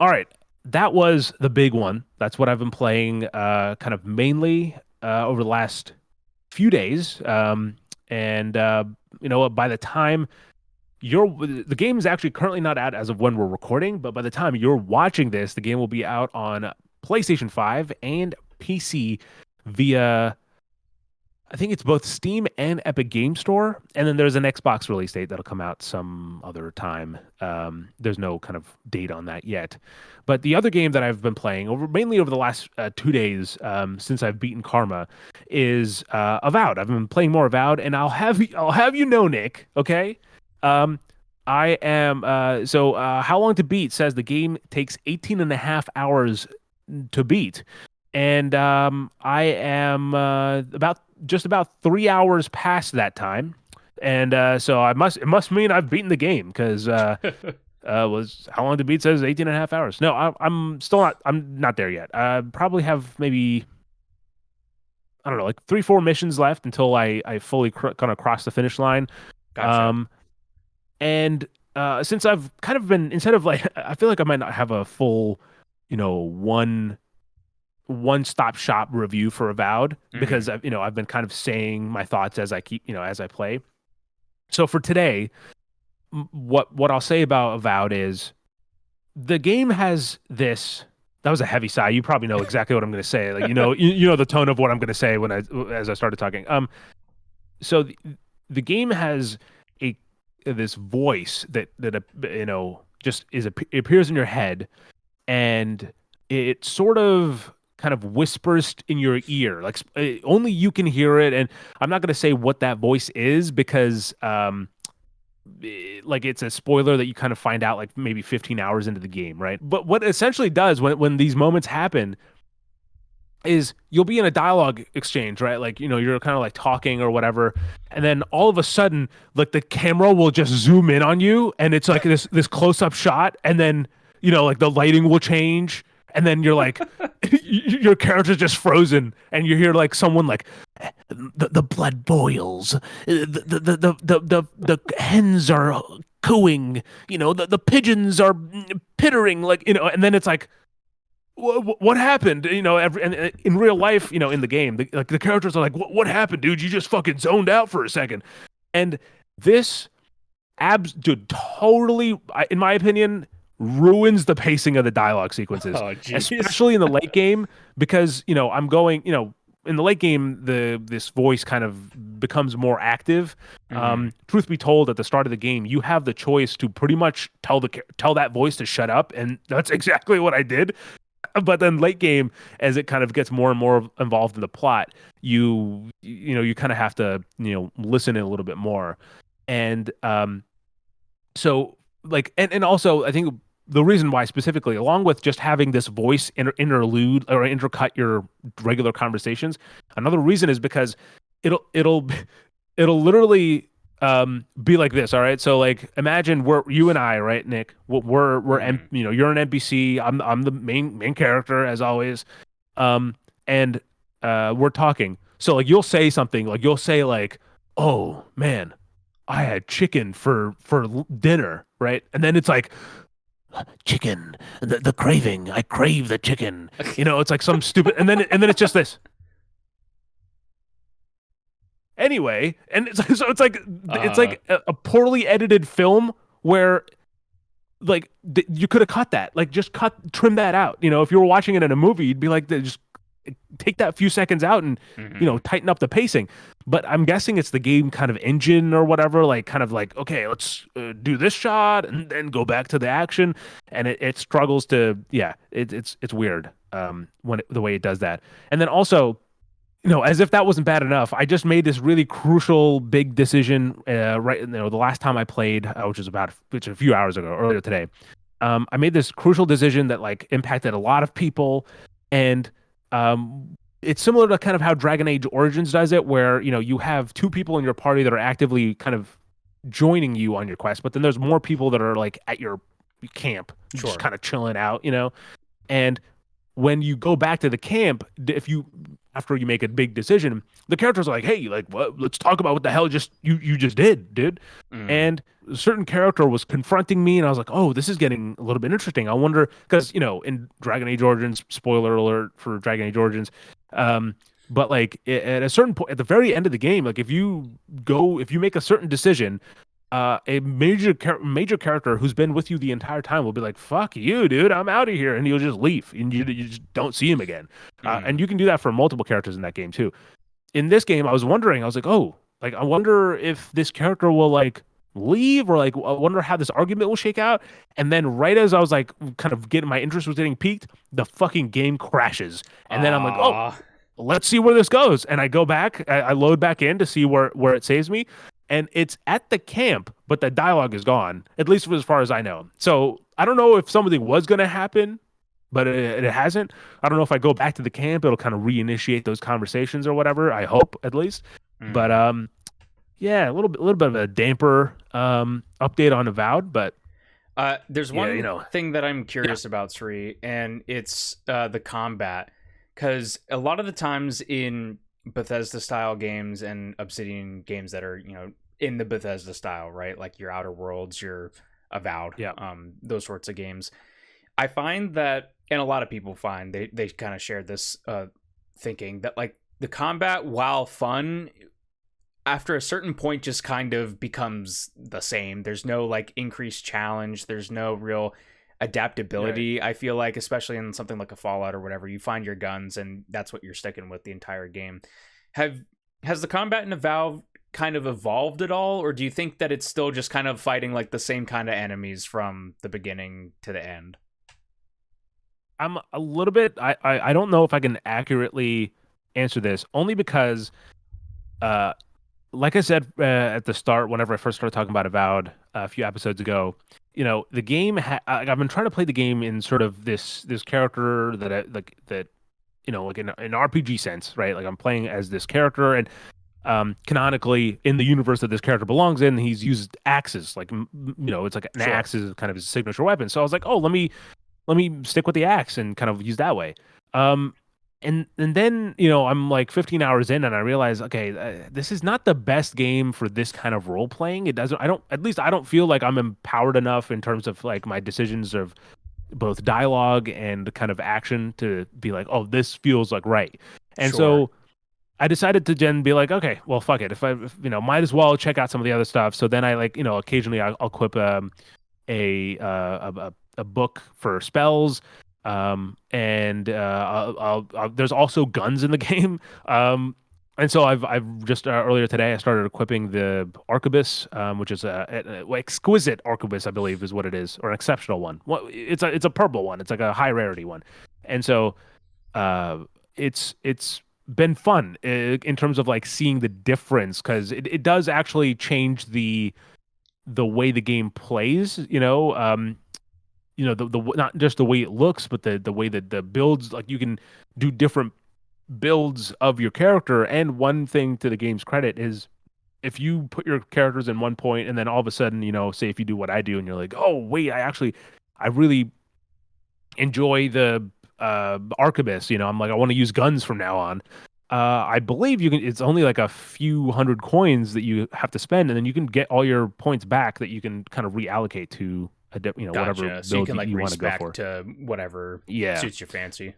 All right, that was the big one. That's what I've been playing, kind of mainly over the last few days. And by the time the game is actually currently not out as of when we're recording, but by the time you're watching this, the game will be out on PlayStation 5 and PC via, I think it's both Steam and Epic Game Store. And then there's an Xbox release date that'll come out some other time. There's no kind of date on that yet. But the other game that I've been playing mainly over the last 2 days, since I've beaten Karma, is Avowed. I've been playing more Avowed, and I'll have you know, Nick, okay? I am How Long to Beat says the game takes 18 and a half hours to beat. And I am about 3 hours past that time. And so it must mean I've beaten the game because was how long to beat says 18 and a half hours. No, I'm still not. I'm not there yet. I probably have maybe I don't know, like 3, 4 missions left until I fully kind of cross the finish line. Gotcha. Um, and since I've kind of been instead of like I feel like I might not have a full, one stop shop review for Avowed because Hmm. I've been kind of saying my thoughts as I keep as I play. So for today, what I'll say about Avowed is the game has this. That was a heavy sigh. You probably know exactly what I'm going to say. Like you know the tone of what I'm going to say when I as I started talking. So the game has a this voice that just it appears in your head and it sort of kind of whispers in your ear like only you can hear it, and I'm not going to say what that voice is because like it's a spoiler that you kind of find out like maybe 15 hours into the game, right? But what it essentially does when these moments happen is you'll be in a dialogue exchange, right? Like, you're kind of like talking or whatever. And then all of a sudden, like the camera will just zoom in on you and it's like this close-up shot, and then, like the lighting will change, and then you're like your character's just frozen and you hear like someone like the blood boils, the hens are cooing, the pigeons are pittering, like, and then it's like what happened? And in real life, in the game, the characters are like, what happened, dude? You just fucking zoned out for a second. And this dude, totally, in my opinion, ruins the pacing of the dialogue sequences, Oh, jeez. especially in the late game, because, I'm going, in the late game, this voice kind of becomes more active. Hmm. Truth be told, at the start of the game, you have the choice to pretty much tell that voice to shut up, and that's exactly what I did. But then late game, as it kind of gets more and more involved in the plot, you kind of have to listen in a little bit more. And so like and also I think the reason why specifically, along with just having this voice interlude or intercut your regular conversations, another reason is because it'll it'll literally be like this. All right, so like imagine we're you and I, right, Nick, Hmm. you're an NPC, I'm the main character as always, and we're talking. So like you'll say something, like you'll say like, oh man, I had chicken for dinner, right? And then it's like chicken, the craving, I crave the chicken. It's like some stupid, and then it's just this anyway, and so it's Uh, like a poorly edited film where like you could have cut that, like just trim that out. If you were watching it in a movie, you'd be like, just take that few seconds out and hmm. tighten up the pacing. But I'm guessing it's the game kind of engine or whatever, like kind of like, okay, let's do this shot and then go back to the action, and it struggles to, yeah, it's weird the way it does that. And then also, as if that wasn't bad enough, I just made this really crucial big decision right, the last time I played, which was a few hours ago, earlier today. I made this crucial decision that like impacted a lot of people, and it's similar to kind of how Dragon Age Origins does it, where you have two people in your party that are actively kind of joining you on your quest, but then there's more people that are like at your camp, just Sure. kind of chilling out, and when you go back to the camp, if you after you make a big decision, the characters are like, "Hey, like, what? Let's talk about what the hell just you just did, dude." Mm. And a certain character was confronting me, and I was like, "Oh, this is getting a little bit interesting." I wonder because in Dragon Age Origins, spoiler alert for Dragon Age Origins, um, but like at a certain point, at the very end of the game, like if you make a certain decision, a major character who's been with you the entire time will be like, "Fuck you, dude, I'm out of here," and you'll just leave, and you just don't see him again. And Mm. you can do that for multiple characters in that game too. In this game, I was wondering, I was like, "Oh, like I wonder if this character will like leave, or like I wonder how this argument will shake out." And then right as I was like, kind of getting my interest was getting piqued, the fucking game crashes, and then I'm like, "Oh, Aw. let's see where this goes." And I go back, I load back in to see where it saves me, and it's at the camp, but the dialogue is gone, at least as far as I know. So I don't know if something was going to happen, but it hasn't. I don't know if I go back to the camp, it'll kind of reinitiate those conversations or whatever. I hope at least, but Mm. Yeah, a little bit of a damper update on Avowed, but There's yeah, one thing that I'm yeah, curious about, Sri, and it's the combat. Because a lot of the times in Bethesda style games and Obsidian games that are, in the Bethesda style, right? Like your Outer Worlds, your Avowed, yeah. those sorts of games. I find that, and a lot of people find, they kind of share this thinking that, like, the combat, while fun, after a certain point just kind of becomes the same. There's no like increased challenge. There's no real Right. adaptability. I feel like, especially in something like a Fallout or whatever, you find your guns and that's what you're sticking with the entire game. Have has the combat in Valve kind of evolved at all, or do you think that it's still just kind of fighting like the same kind of enemies from the beginning to the end? I'm a little bit. I don't know if I can accurately answer this, only because, uh, like I said at the start, whenever I first started talking about Avowed a few episodes ago, the game. I've been trying to play the game in sort of this character that I, like that, like in an RPG sense, right? Like I'm playing as this character, and canonically in the universe that this character belongs in, he's used axes. Like it's like an Sure. axe is kind of his signature weapon. So I was like, oh, let me stick with the axe and kind of use that way. Um, and then I'm like 15 hours in and I realize, okay, this is not the best game for this kind of role playing. It doesn't. I don't. At least I don't feel like I'm empowered enough in terms of like my decisions of both dialogue and kind of action to be like, oh, this feels like right. And Sure. so I decided to then be like, okay, well, fuck it. If might as well check out some of the other stuff. So then I like, occasionally I'll equip a book for spells. And there's also guns in the game. And so I've just earlier today I started equipping the arquebus, which is a exquisite arquebus, I believe is what it is, or an exceptional one. Well, it's a purple one. It's like a high rarity one, and so it's been fun in terms of like seeing the difference because it does actually change the way the game plays. The not just the way it looks, but the way that the builds, like you can do different builds of your character. And one thing to the game's credit is if you put your characters in one point and then all of a sudden, say if you do what I do and you're like, oh wait, I really enjoy the arquebus. I'm like, I want to use guns from now on. I believe you can. It's only like a few hundred coins that you have to spend, and then you can get all your points back that you can kind of reallocate to whatever Gotcha. So you build can like you want to go respec for. to whatever Yeah, suits your fancy.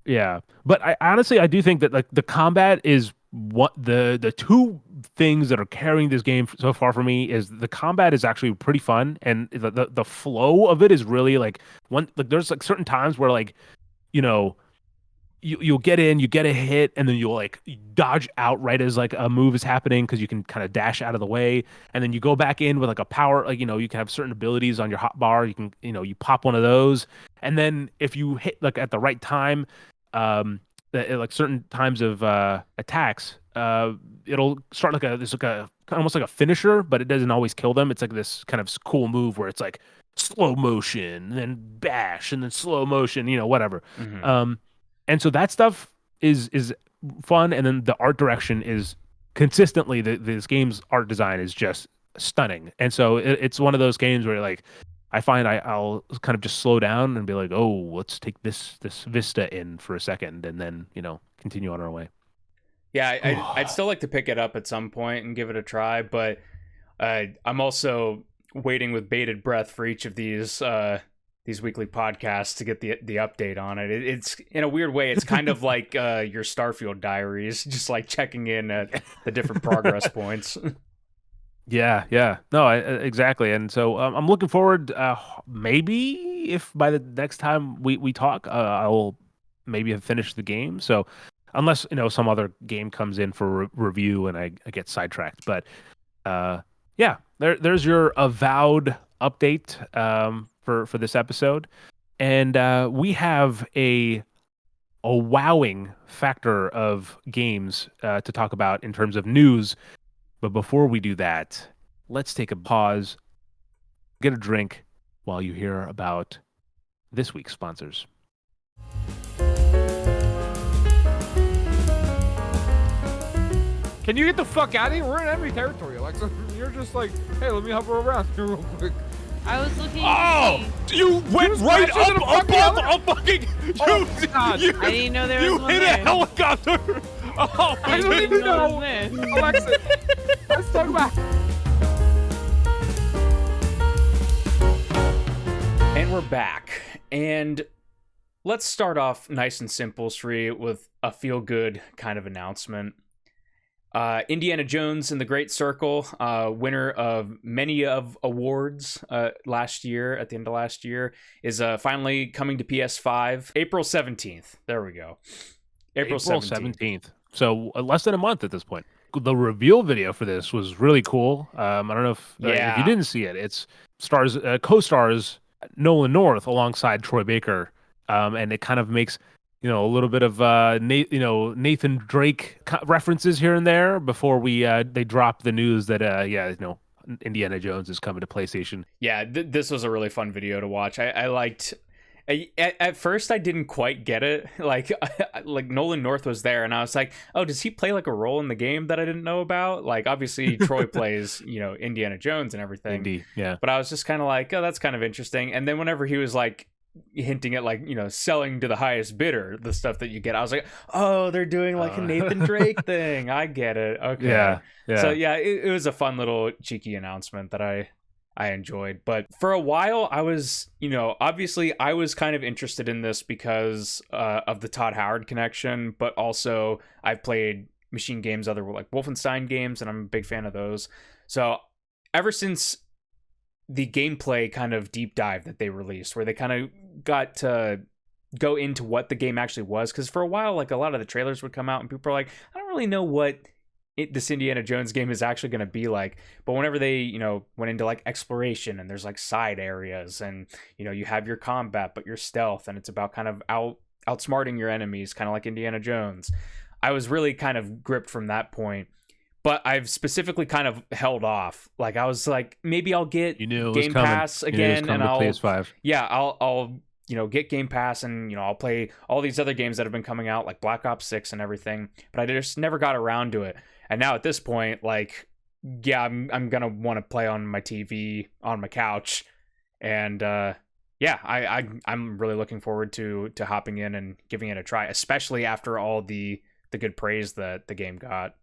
yeah. But I honestly I do think that like the combat is what the two things that are carrying this game so far for me is the combat is actually pretty fun, and the flow of it is really like one like there's like certain times where like you know you'll get in, you get a hit, and then you'll like dodge out right as like a move is happening because you can kind of dash out of the way, and then you go back in with like a power, like you can have certain abilities on your hot bar. You can you pop one of those, and then if you hit like at the right time, like certain times of attacks, it'll start like a there's like a almost like a finisher, but it doesn't always kill them. It's like this kind of cool move where it's like slow motion, and then bash, and then slow motion, whatever. Hmm. Um, and so that stuff is fun, and then the art direction is consistently this game's art design is just stunning. And so it's one of those games where like I find I'll kind of just slow down and be like, oh, let's take this vista in for a second, and then continue on our way. Yeah, I'd still like to pick it up at some point and give it a try, but I'm also waiting with bated breath for each of these weekly podcasts to get the update on it. It's in a weird way, it's kind of like your Starfield diaries, just like checking in at the different progress points. Yeah, yeah. No, exactly. And so I'm looking forward. Maybe if by the next time we talk, I will maybe have finished the game. So unless some other game comes in for review and I get sidetracked, but yeah, there's your Avowed update for this episode, and we have a wowing factor of games to talk about in terms of news. But before we do that, let's take a pause, get a drink while you hear about this week's sponsors. Can you get the fuck out of here? We're in enemy territory, Alexa. You're just like, hey, let me hover around here real quick. I was looking. Oh, you went right crashed into up the fucking above a fucking. Oh, God. You, I didn't know there was you one hit there. a helicopter. Oh, I don't didn't even know know. it was there. Alexa, let's talk back. And we're back. And let's start off nice and simple, Sri, with a feel-good kind of announcement. Indiana Jones and the Great Circle, winner of many of awards last year, at the end of last year, is finally coming to PS5. April 17th. There we go. April 17th. So less than a month at this point. The reveal video for this was really cool. I don't know if you didn't see it. It's stars co-stars Nolan North alongside Troy Baker, and it kind of makes a little bit of Nathan Drake references here and there before they drop the news that Indiana Jones is coming to PlayStation. Yeah, this was a really fun video to watch. I liked. At first, I didn't quite get it. Like Nolan North was there, and I was like, "Oh, does he play like a role in the game that I didn't know about?" Like, obviously, Troy plays, Indiana Jones and everything. Indeed, yeah. But I was just kind of like, "Oh, that's kind of interesting." And then whenever he was like hinting at like selling to the highest bidder, the stuff that you get, I was like, "Oh, they're doing like a Nathan Drake thing." I get it. Okay. Yeah. So yeah, it was a fun little cheeky announcement that I enjoyed. But for a while, I was, obviously I was kind of interested in this because of the Todd Howard connection, but also I've played machine games, other like Wolfenstein games, and I'm a big fan of those. So ever since the gameplay kind of deep dive that they released, where they kind of got to go into what the game actually was, because for a while, like a lot of the trailers would come out and people are like, I don't really know what this Indiana Jones game is actually going to be like. But whenever they, went into like exploration and there's like side areas and, you have your combat, but your stealth, and it's about kind of outsmarting your enemies, kind of like Indiana Jones. I was really kind of gripped from that point. But I've specifically kind of held off. Like I was like, maybe I'll get Game Pass again, and I'll PS5. Yeah, I'll get Game Pass, and I'll play all these other games that have been coming out, like Black Ops 6 and everything. But I just never got around to it. And now at this point, like, yeah, I'm gonna want to play on my TV on my couch, and yeah, I'm really looking forward to hopping in and giving it a try, especially after all the good praise that the game got.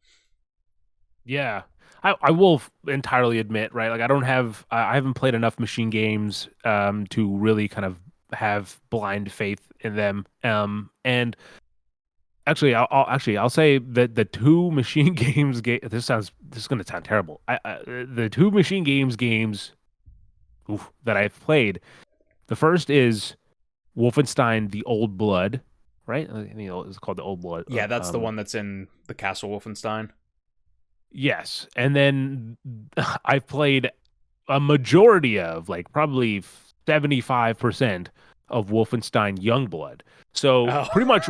Yeah, I will entirely admit, right? Like I haven't played enough machine games to really kind of have blind faith in them. And actually, I'll say that the two machine games this is going to sound terrible. The two machine games that I've played. The first is Wolfenstein: The Old Blood, right? It's called The Old Blood. Yeah, that's the one that's in the Castle Wolfenstein. Yes, and then I've played a majority of, like, probably 75% of Wolfenstein Youngblood. So pretty much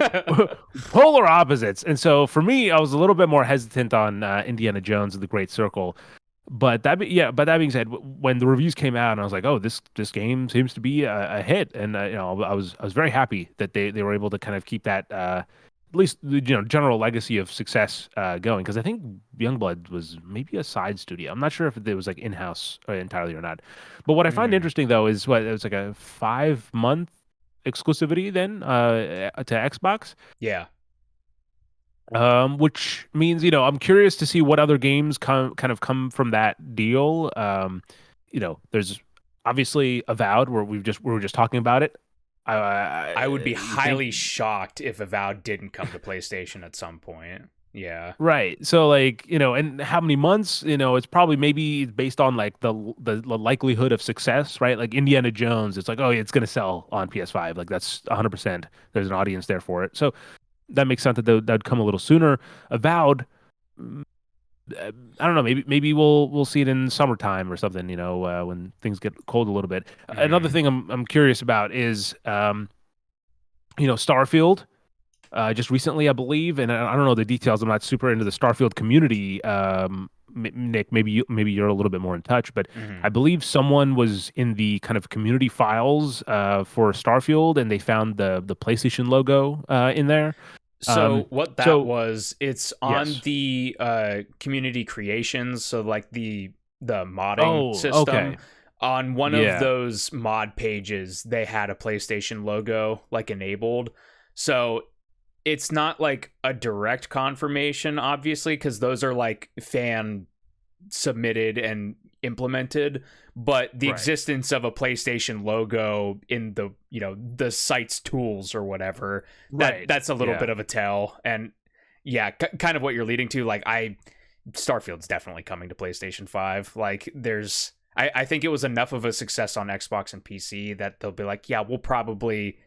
polar opposites. And so for me, I was a little bit more hesitant on Indiana Jones and the Great Circle. But that being said, when the reviews came out, and I was like, "Oh, this game seems to be a hit," and I was very happy that they were able to kind of keep that at least the general legacy of success going, because I think Youngblood was maybe a side studio. I'm not sure if it was like in-house entirely or not. But what I find interesting though is it was like a 5-month exclusivity then to Xbox. Yeah. Which means I'm curious to see what other games come from that deal. There's obviously Avowed, where we were just talking about it. I would be highly shocked if Avowed didn't come to PlayStation at some point. Yeah. Right. So like, and how many months, it's probably maybe based on like the likelihood of success, right? Like Indiana Jones, it's like, oh, it's going to sell on PS5. Like that's 100%. There's an audience there for it. So that makes sense that that'd come a little sooner. Avowed, I don't know. Maybe we'll see it in summertime or something. When things get cold a little bit. Another thing I'm curious about is, Starfield. Just recently, I believe, and I don't know the details. I'm not super into the Starfield community. Nick, maybe you're a little bit more in touch, but I believe someone was in the kind of community files for Starfield, and they found the PlayStation logo in there. So what that so was, it's on yes. the community creations, so like the modding Oh, system. okay. On one of Yeah. those mod pages, they had a PlayStation logo like enabled. So it's not like a direct confirmation, obviously, because those are like fan submitted and implemented, but the Right. existence of a PlayStation logo in the the site's tools or whatever, Right. that's a little Yeah. bit of a tell. And yeah, kind of what you're leading to. Like, Starfield's definitely coming to PlayStation 5. Like, I think it was enough of a success on Xbox and PC that they'll be like, yeah, we'll probably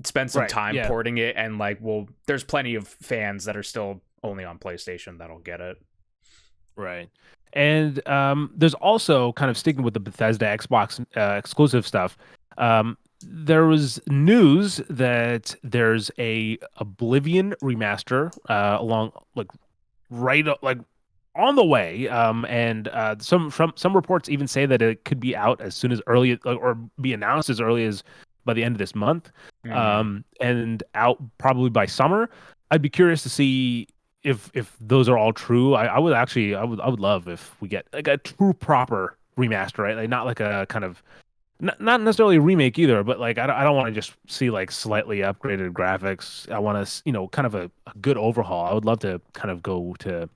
spend some Right. time Yeah. porting it, and like there's plenty of fans that are still only on PlayStation that'll get it. Right. And there's also, kind of sticking with the Bethesda Xbox exclusive stuff. There was news that there's a Oblivion remaster along like like on the way. And some reports even say that it could be out as soon as or be announced as early as by the end of this month. And out probably by summer. I'd be curious to see if those are all true. I would love if we get like a true proper remaster, right? Like not like a kind of not necessarily a remake either, but like I don't want to just see like slightly upgraded graphics. I want to kind of a good overhaul. I would love to kind of go into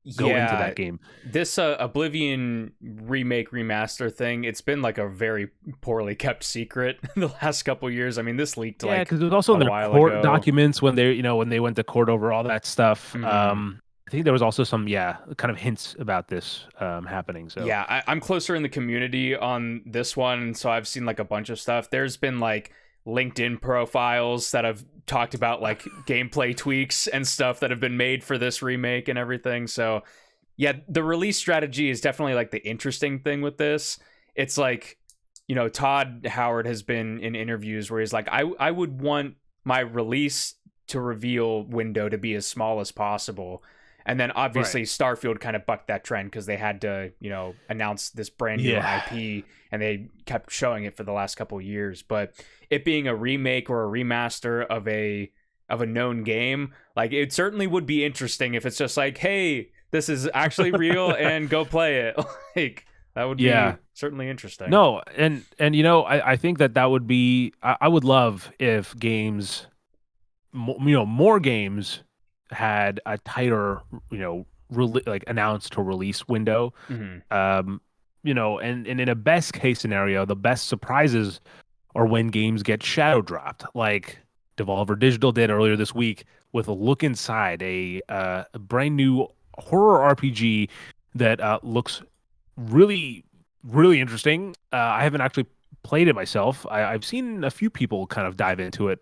Yeah, that game. this Oblivion remake remaster thing, it's been like a very poorly kept secret the last couple years. I mean, this leaked Yeah, like because it was also a in their while court ago. documents when they went to court over all that stuff. Mhm. I think there was also some kind of hints about this happening. So Yeah, I'm closer in the community on this one, so I've seen like a bunch of stuff. There's been like LinkedIn profiles that have talked about like gameplay tweaks and stuff that have been made for this remake and everything. So yeah, the release strategy is definitely like the interesting thing with this. It's like, Todd Howard has been in interviews where he's like, I would want my release to reveal window to be as small as possible. And then obviously Right. Starfield kind of bucked that trend because they had to, announce this brand new Yeah. IP, and they kept showing it for the last couple of years. But it being a remake or a remaster of a known game, like, it certainly would be interesting if it's just like, hey, this is actually real and go play it. Like, that would be certainly interesting. No, and I think that would be I would love if games more games had a tighter like announced to release window. Mm-hmm. And in a best case scenario, the best surprises are when games get shadow dropped, like Devolver Digital did earlier this week with a Look Inside, a brand new horror RPG that looks really, really interesting. I haven't actually played it myself. I've seen a few people kind of dive into it.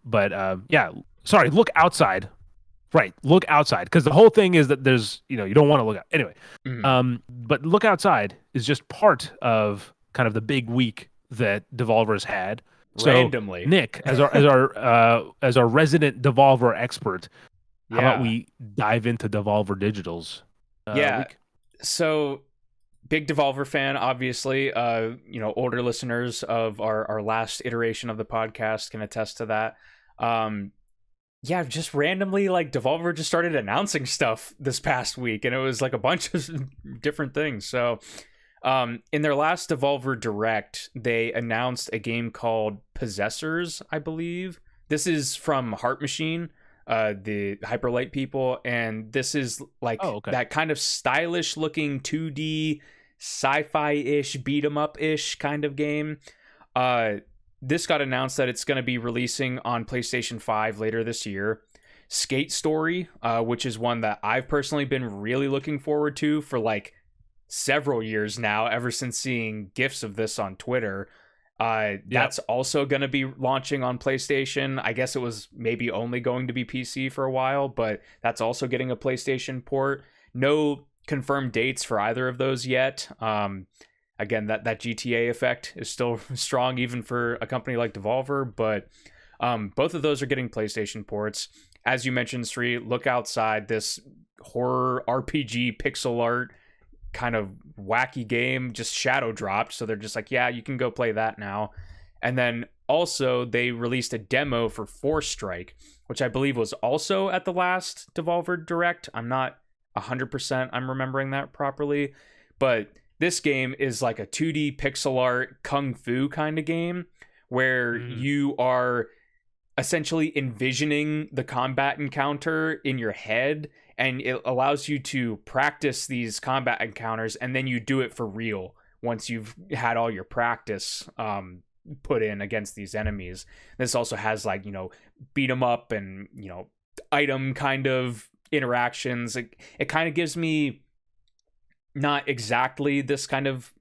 But yeah, sorry, Look Outside. Right, Look Outside, because the whole thing is that there's you don't want to look out anyway. Mm-hmm. But Look Outside is just part of kind of the big week that Devolver's had. So, Randomly, Nick, as our resident Devolver expert, how about we dive into Devolver Digital's week? So, big Devolver fan, obviously. Older listeners of our last iteration of the podcast can attest to that. Just randomly, like, Devolver just started announcing stuff this past week, and it was like a bunch of different things. So, in their last Devolver Direct, they announced a game called Possessors, I believe. This is from Heart Machine, the Hyperlight people, and this is like that kind of stylish looking 2D sci-fi-ish beat 'em up-ish kind of game. This got announced that it's going to be releasing on PlayStation 5 later this year. Skate Story, which is one that I've personally been really looking forward to for like several years now, ever since seeing GIFs of this on Twitter. That's also going to be launching on PlayStation. I guess it was maybe only going to be PC for a while, but that's also getting a PlayStation port. No confirmed dates for either of those yet. Again, that GTA effect is still strong even for a company like Devolver, but both of those are getting PlayStation ports. As you mentioned, Sri, Look Outside, this horror RPG pixel art kind of wacky game just shadow dropped, so they're just like, yeah, you can go play that now. And then also they released a demo for Force Strike, which I believe was also at the last Devolver Direct. I'm not 100% I'm remembering that properly, but this game is like a 2D pixel art kung fu kind of game where you are essentially envisioning the combat encounter in your head, and it allows you to practice these combat encounters, and then you do it for real once you've had all your practice put in against these enemies. This also has like, beat 'em up and, item kind of interactions. It kind of gives me not exactly this kind of,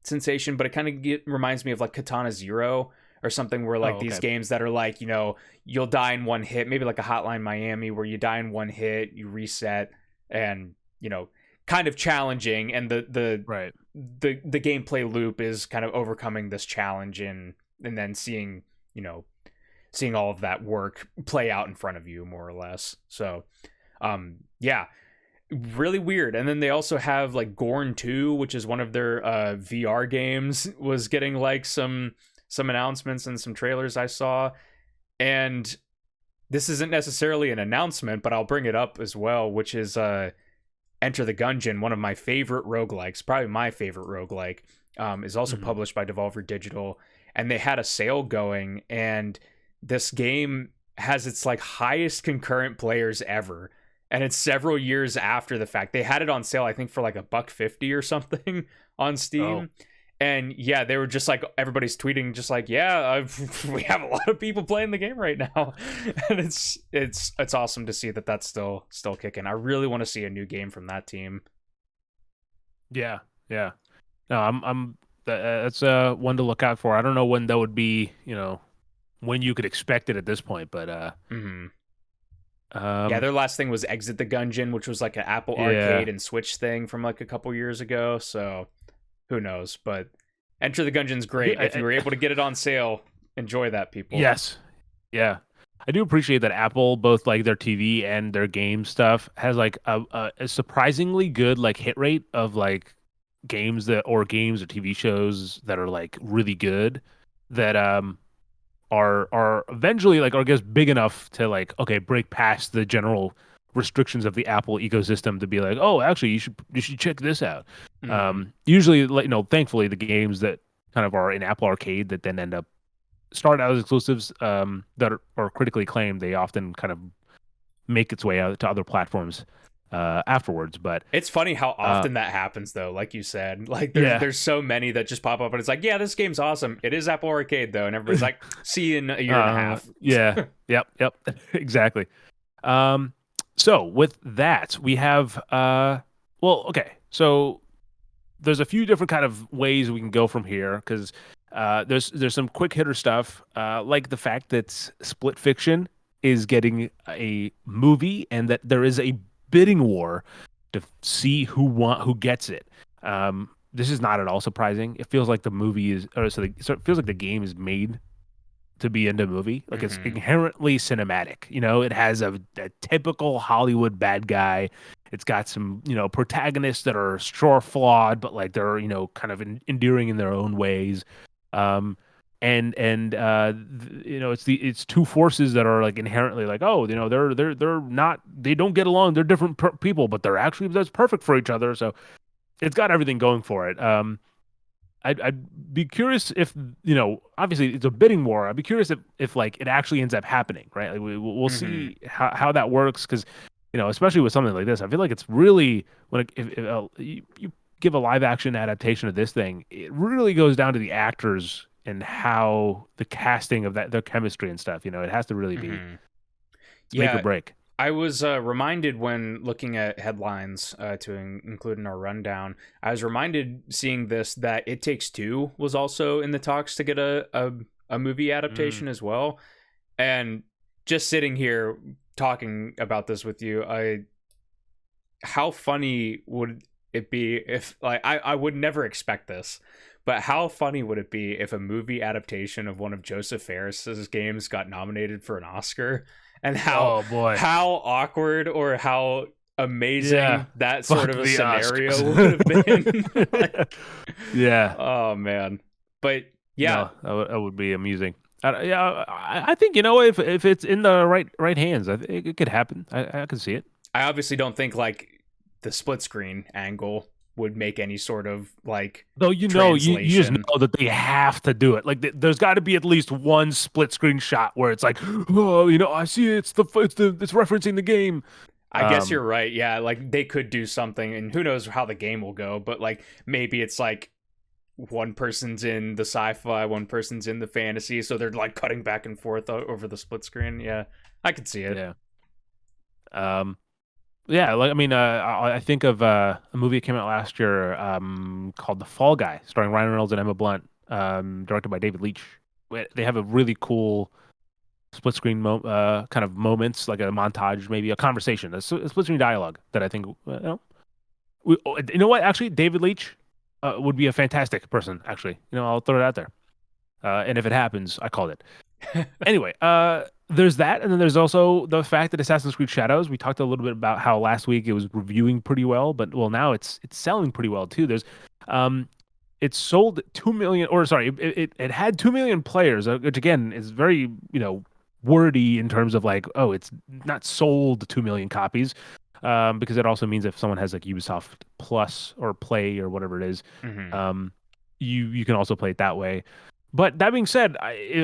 sensation, but it kind of reminds me of like Katana Zero or something, where like these games that are like, you'll die in one hit, maybe like a Hotline Miami where you die in one hit, you reset, and, kind of challenging, and the gameplay loop is kind of overcoming this challenge and then seeing all of that work play out in front of you, more or less. So yeah, really weird. And then they also have like Gorn 2, which is one of their VR games, was getting like some announcements and some trailers I saw. And this isn't necessarily an announcement, but I'll bring it up as well, which is Enter the Gungeon, one of my favorite roguelikes, probably my favorite roguelike, is also published by Devolver Digital. And they had a sale going, and this game has its like highest concurrent players ever. And it's several years after the fact. They had it on sale, I think, for like $1.50 or something on Steam. And yeah, they were just like, everybody's tweeting just like, yeah, we have a lot of people playing the game right now. And it's awesome to see that that's still kicking. I really want to see a new game from that team. Yeah. No, that's one to look out for. I don't know when that would be, when you could expect it at this point, but yeah, their last thing was Exit the Gungeon, which was like an Apple Arcade and Switch thing from like a couple years ago. So who knows? But Enter the Gungeon's great. If you were able to get it on sale, enjoy that, people. Yes. Yeah. I do appreciate that Apple, both like their TV and their game stuff, has like a surprisingly good like hit rate of like games or TV shows that are like really good, that are eventually like, or I guess big enough to like, okay, break past the general restrictions of the Apple ecosystem to be like, oh, actually you should check this out. Usually, like, thankfully the games that kind of are in Apple Arcade that then end up start out as exclusives that are critically acclaimed, they often kind of make its way out to other platforms afterwards. But it's funny how often that happens, though. Like you said, like there's so many that just pop up, and it's like, yeah, this game's awesome. It is Apple Arcade though, and everybody's like, see you in a year and a half. Yeah. Yep. Exactly. So with that, we have so there's a few different kind of ways we can go from here, because there's some quick hitter stuff, like the fact that Split Fiction is getting a movie, and that there is a bidding war to see who gets it. This is not at all surprising. It feels like the movie is, it feels like the game is made to be into a movie. Like it's inherently cinematic. It has a typical Hollywood bad guy. It's got some, protagonists that are sure flawed, but like they're, kind of endearing in their own ways. It's two forces that are like inherently like, oh, they don't get along. They're different people, but they're actually that's perfect for each other. So it's got everything going for it. I'd be curious if, obviously it's a bidding war. I'd be curious if like it actually ends up happening, right? Like we'll see how that works, because, especially with something like this, I feel like it's really, if you give a live action adaptation of this thing, it really goes down to the actors and how the casting of their chemistry and stuff. It has to really be make or break. I was reminded when looking at headlines to include in our rundown, I was reminded seeing this that It Takes Two was also in the talks to get a movie adaptation as well. And just sitting here talking about this with you, how funny would it be if, like, I would never expect this, but how funny would it be if a movie adaptation of one of Joseph Fares's games got nominated for an Oscar? And how awkward or how amazing that sort of a scenario would have been. Yeah. Oh man. But Yeah, That would be amusing. Yeah, I think if it's in the right hands, I think it could happen. I can see it. I obviously don't think like the split screen angle would make any sort of like Though you just translation. know that they have to do it. Like there's got to be at least one split screen shot where it's like, oh, I see it's referencing the game. I guess you're right. Yeah, like they could do something, and who knows how the game will go. But like maybe it's like one person's in the sci-fi, one person's in the fantasy, so they're like cutting back and forth over the split screen. Yeah, I could see it. Yeah. Um. Yeah. Like I mean, I think of a movie that came out last year, called The Fall Guy, starring Ryan Reynolds and Emma Blunt, directed by David Leitch. They have a really cool split screen kind of moments, like a montage, maybe a conversation, a split screen dialogue that I think you know what? Actually, David Leitch would be a fantastic person. Actually, I'll throw it out there. And if it happens, I called it. Anyway, there's that, and then there's also the fact that Assassin's Creed Shadows. We talked a little bit about how last week it was reviewing pretty well, but now it's selling pretty well too. Um, it sold 2 million, or sorry, it had 2 million players, which again is very wordy in terms of like, oh, it's not sold 2 million copies, because it also means if someone has like Ubisoft Plus or Play or whatever it is, Mm-hmm. you can also play it that way. But that being said,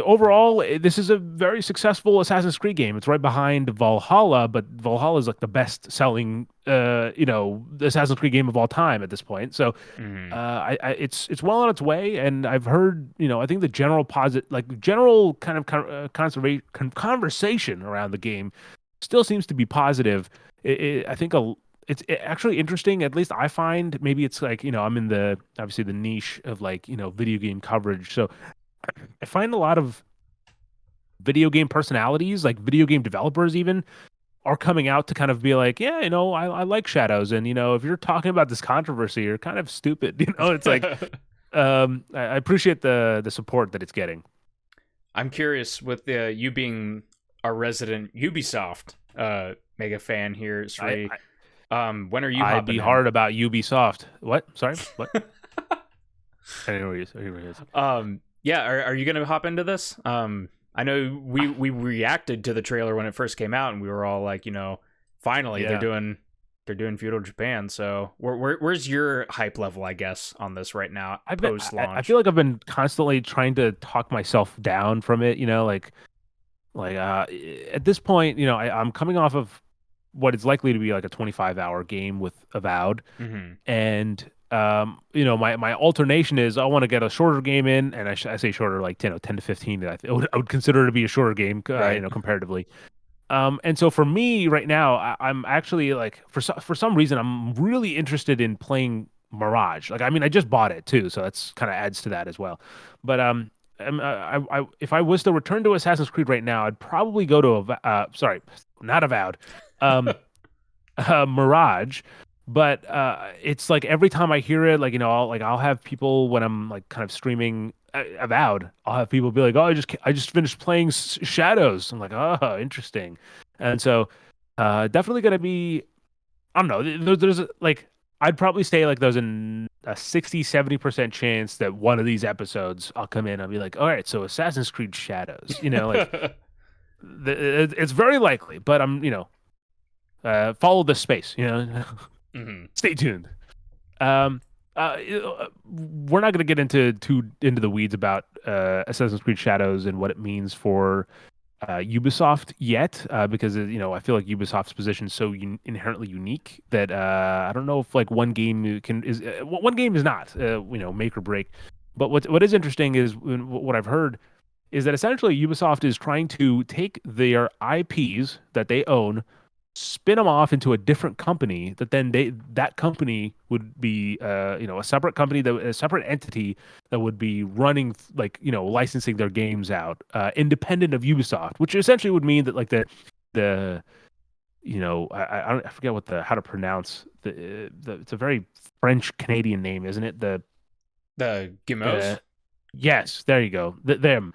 overall, this is a very successful Assassin's Creed game. It's right behind Valhalla, but Valhalla is like the best-selling, Assassin's Creed game of all time at this point. So, Mm-hmm. it's well on its way, and I've heard, I think the general kind of conversation around the game still seems to be positive. I think it's actually interesting. At least I find maybe it's like I'm in the obviously the niche of like video game coverage, so I find a lot of video game personalities, like video game developers even, are coming out to kind of be like, yeah, I like Shadows. And, if you're talking about this controversy, you're kind of stupid. It's like, I appreciate the support that it's getting. I'm curious with you being a resident Ubisoft mega fan here, Sri. When are you I'd hopping be in? hard about Ubisoft. What? Sorry? What? I didn't know what you were Yeah, are you gonna hop into this? I know we reacted to the trailer when it first came out, and we were all like, finally Yeah. they're doing feudal Japan. So where's your hype level, I guess, on this right now post launch? I feel like I've been constantly trying to talk myself down from it. At this point, I'm coming off of what is likely to be like a 25-hour game with Avowed, Mm-hmm. and my alternation is I want to get a shorter game in, and I say shorter like 10 to 15 that I would consider to be a shorter game, Right. comparatively. And so for me right now, I'm actually like for some reason I'm really interested in playing Mirage. Like I mean, I just bought it too, so that's kind of adds to that as well. But if I was to return to Assassin's Creed right now, I'd probably go to sorry, not Avowed, um, Mirage. But it's like every time I hear it, like I'll have people when I'm like kind of streaming Avowed, I'll have people be like, "Oh, I just finished playing Shadows." I'm like, "Oh, interesting," and so definitely gonna be. I don't know. There's like I'd probably say like there's a 60-70% chance that one of these episodes I'll come in. I'll be like, "All right, so Assassin's Creed Shadows," it's very likely. But I'm follow this space, Mm-hmm. Stay tuned. Um, we're not going to get into the weeds about Assassin's Creed Shadows and what it means for Ubisoft yet, because I feel like Ubisoft's position is so inherently unique that I don't know if like one game one game is not make or break. But what is interesting is what I've heard is that essentially Ubisoft is trying to take their IPs that they own, spin them off into a different company that company would be a separate company, a separate entity that would be running like licensing their games out independent of Ubisoft, which essentially would mean that like the I forget how to pronounce the it's a very French Canadian name, isn't it? The Gimos? Yes, there you go. Them.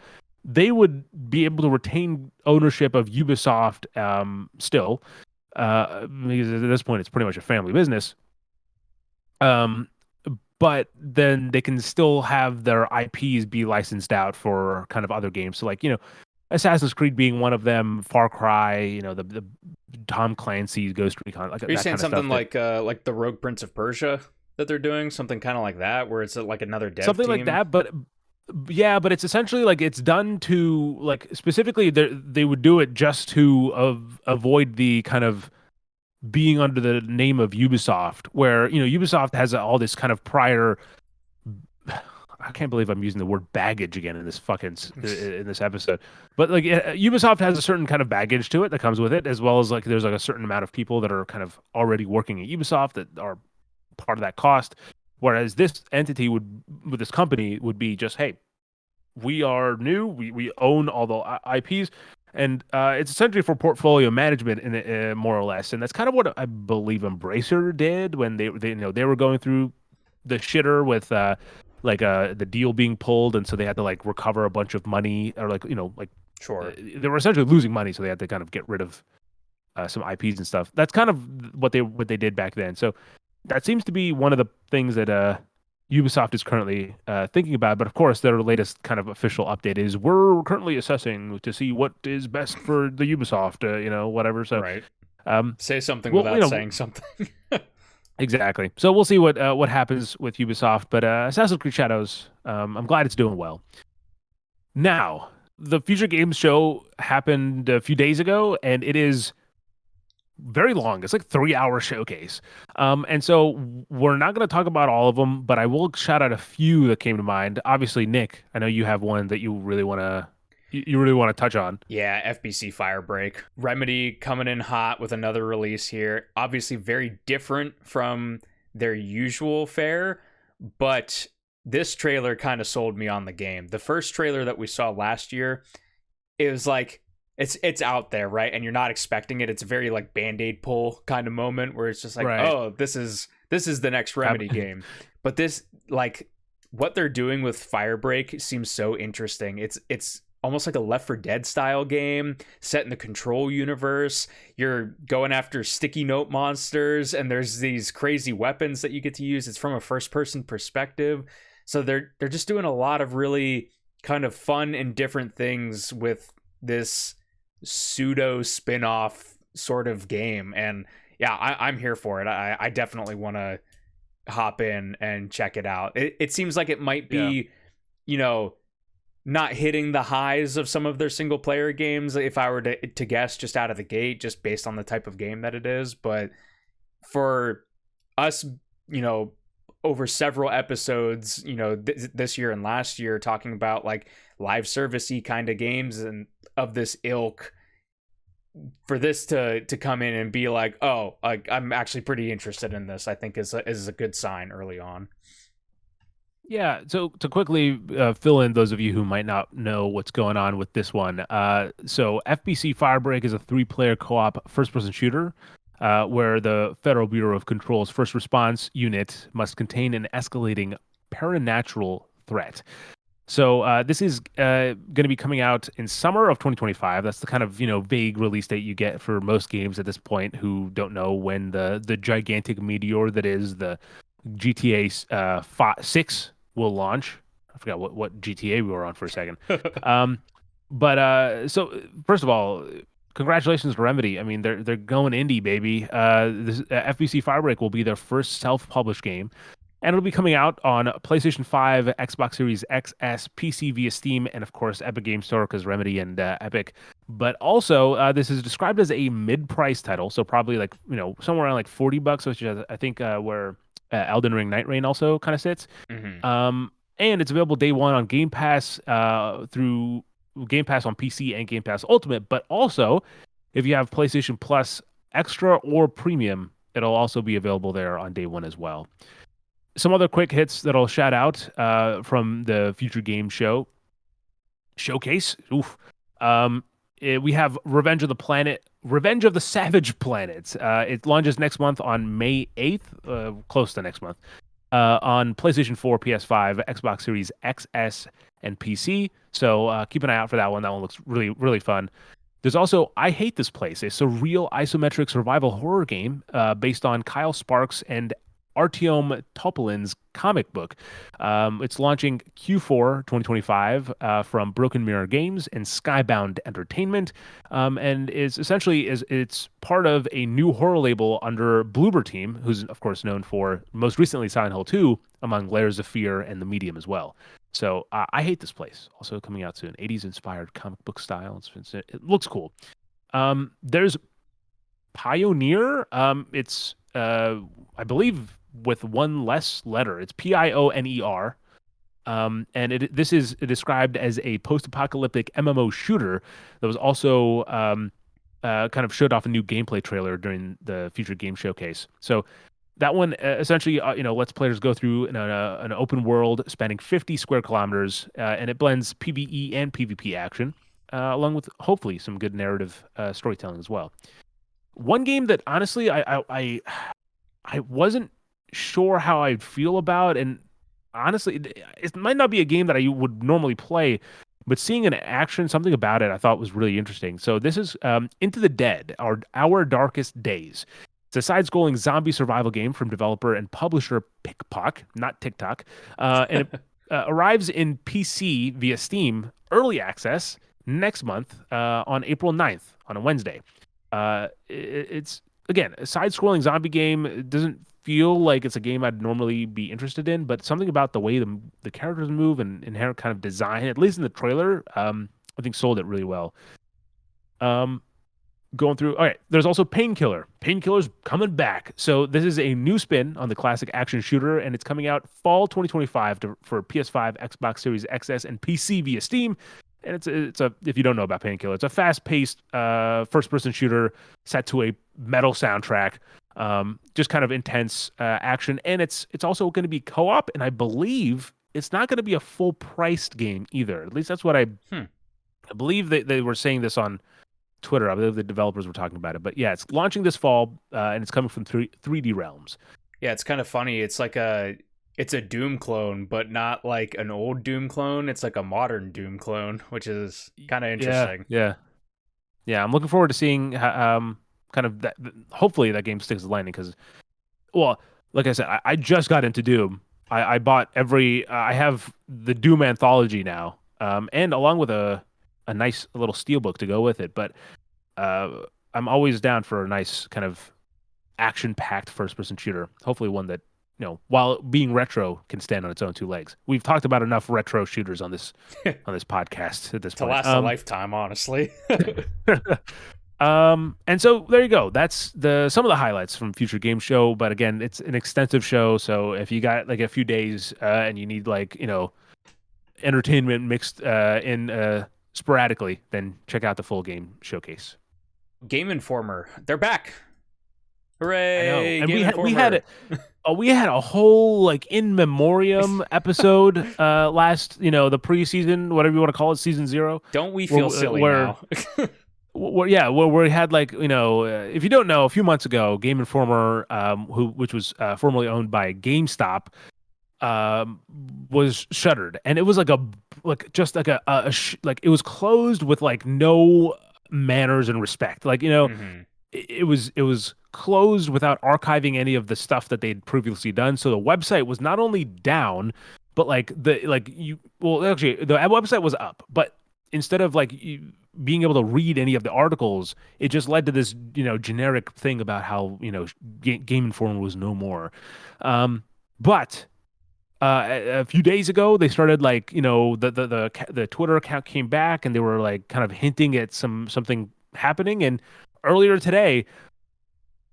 They would be able to retain ownership of Ubisoft still, because at this point it's pretty much a family business. But but then they can still have their IPs be licensed out for kind of other games. So like, Assassin's Creed being one of them, Far Cry, the Tom Clancy's Ghost Recon, like Are you that saying kind of something stuff. like the Rogue Prince of Persia that they're doing? Something kind of like that, where it's like another dev Something team? like that, but yeah, but it's essentially like it's done to like specifically they would do it just to avoid the kind of being under the name of Ubisoft, where Ubisoft has all this kind of prior. I can't believe I'm using the word baggage again in this in this episode. But like Ubisoft has a certain kind of baggage to it that comes with it, as well as like there's like a certain amount of people that are kind of already working at Ubisoft that are part of that cost. Whereas this entity with this company would be just, hey, we are new, we own all the IPs, and it's essentially for portfolio management in more or less. And that's kind of what I believe Embracer did when they were going through the shitter with the deal being pulled, and so they had to like recover a bunch of money, or Sure. they were essentially losing money, so they had to kind of get rid of some IPs and stuff. That's kind of what they did back then. So that seems to be one of the things that Ubisoft is currently thinking about. But of course, their latest kind of official update is we're currently assessing to see what is best for the Ubisoft, whatever. So Right. um, Say something well, without saying something. exactly. So we'll see what happens with Ubisoft. But Assassin's Creed Shadows, I'm glad it's doing well. Now, the Future Games show happened a few days ago, and it is very long. It's like 3-hour showcase. And so we're not going to talk about all of them, but I will shout out a few that came to mind. Obviously, Nick, I know you have one that you really want to touch on. Yeah, FBC Firebreak. Remedy coming in hot with another release here. Obviously very different from their usual fare, but this trailer kind of sold me on the game. The first trailer that we saw last year, it was like it's out there, right? And you're not expecting it. It's a very like Band-Aid pull kind of moment where it's just like, Right. oh, this is the next Remedy game. But this, like, what they're doing with Firebreak seems so interesting. It's almost like a Left 4 Dead style game set in the Control universe. You're going after sticky note monsters, and there's these crazy weapons that you get to use. It's from a first person perspective. So they're just doing a lot of really kind of fun and different things with this pseudo spin-off sort of game. And yeah, I'm here for it. I definitely want to hop in and check it out. It seems like it might be, not hitting the highs of some of their single player games, if I were to guess just out of the gate, just based on the type of game that it is. But for us, over several episodes, this year and last year, talking about like live servicey kind of games and of this ilk, for this to come in and be like, oh, I'm actually pretty interested in this, I think is a good sign early on. Yeah, so to quickly fill in those of you who might not know what's going on with this one, so FBC Firebreak is a 3-player co-op first-person shooter where the Federal Bureau of Control's first response unit must contain an escalating paranatural threat. So this is going to be coming out in summer of 2025. That's the kind of vague release date you get for most games at this point, who don't know when the gigantic meteor that is the GTA 6 will launch. I forgot what GTA we were on for a second. So first of all, congratulations to Remedy. I mean, they're going indie, baby. This FBC Firebreak will be their first self-published game, and it'll be coming out on PlayStation 5, Xbox Series XS, PC via Steam, and of course Epic Game Store, because Remedy and Epic. But also, this is described as a mid-price title, so probably like somewhere around like $40, which is I think where Elden Ring Night Rain also kind of sits. Mm-hmm. And it's available day one on Game Pass through Game Pass on PC and Game Pass Ultimate. But also, if you have PlayStation Plus Extra or Premium, it'll also be available there on day one as well. Some other quick hits that I'll shout out from the Future Game Showcase. Oof. We have Revenge of the Savage Planets. It launches next month on May 8th, close to next month, on PlayStation 4, PS5, Xbox Series XS, and PC. So keep an eye out for that one. That one looks really, really fun. There's also I Hate This Place, a surreal isometric survival horror game based on Kyle Sparks and Artyom Topolin's comic book. It's launching Q4 2025 from Broken Mirror Games and Skybound Entertainment, and is essentially it's part of a new horror label under Bloober Team, who's of course known for most recently Silent Hill 2, among Layers of Fear and The Medium as well. So I hate this place. Also coming out soon, 80s inspired comic book style. It looks cool. There's Pioneer. It's I believe with one less letter. It's Pioneer. And this is described as a post-apocalyptic MMO shooter that was also kind of showed off a new gameplay trailer during the Future Game Showcase. So that one essentially, lets players go through an open world spanning 50 square kilometers, and it blends PvE and PvP action, along with hopefully some good narrative storytelling as well. One game that honestly I wasn't sure how I'd feel about, and honestly, it might not be a game that I would normally play, but seeing an action, something about it, I thought was really interesting. So this is Into the Dead, Our Darkest Days. It's a side-scrolling zombie survival game from developer and publisher Pickpock, not TikTok, and it arrives in PC via Steam early access next month on April 9th on a Wednesday. It's again a side-scrolling zombie game. It doesn't feel like it's a game I'd normally be interested in, but something about the way the characters move and inherent kind of design, at least in the trailer, I think sold it really well. Going through, all right, there's also Painkiller. Painkiller's coming back. So this is a new spin on the classic action shooter, and it's coming out fall 2025 for PS5, Xbox Series XS, and PC via Steam. And it's a if you don't know about Painkiller, it's a fast-paced first-person shooter set to a metal soundtrack. Just kind of intense action, and it's also going to be co-op, and I believe it's not going to be a full-priced game either. At least that's what I believe. They were saying this on Twitter. I believe the developers were talking about it, but yeah, it's launching this fall, and it's coming from 3D Realms. Yeah, it's kind of funny. It's like it's a Doom clone, but not like an old Doom clone. It's like a modern Doom clone, which is kind of interesting. Yeah. I'm looking forward to seeing how, kind of that. Hopefully that game sticks to landing because, well, like I said, I just got into Doom. I bought I have the Doom anthology now, and along with a nice little steelbook to go with it. But I'm always down for a nice kind of action-packed first-person shooter. Hopefully one that, while being retro, can stand on its own two legs. We've talked about enough retro shooters on this podcast at this point. To last a lifetime, honestly. And so there you go. That's some of the highlights from Future Game Show. But again, it's an extensive show. So if you got like a few days and you need entertainment mixed in sporadically, then check out the full game showcase. Game Informer, they're back. Hooray! I know. And Game we had a whole in memoriam episode last, the preseason, whatever you want to call it, season 0. Don't we feel silly now? where we had if you don't know, a few months ago, Game Informer, which was formerly owned by GameStop, was shuttered, and it was it was closed with no manners and respect. It was closed without archiving any of the stuff that they'd previously done. So the website was not only down, but the website was up, but instead of being able to read any of the articles, it just led to this generic thing about how Game Informer was no more. But a few days ago, they started the Twitter account came back, and they were kind of hinting at something happening. And earlier today,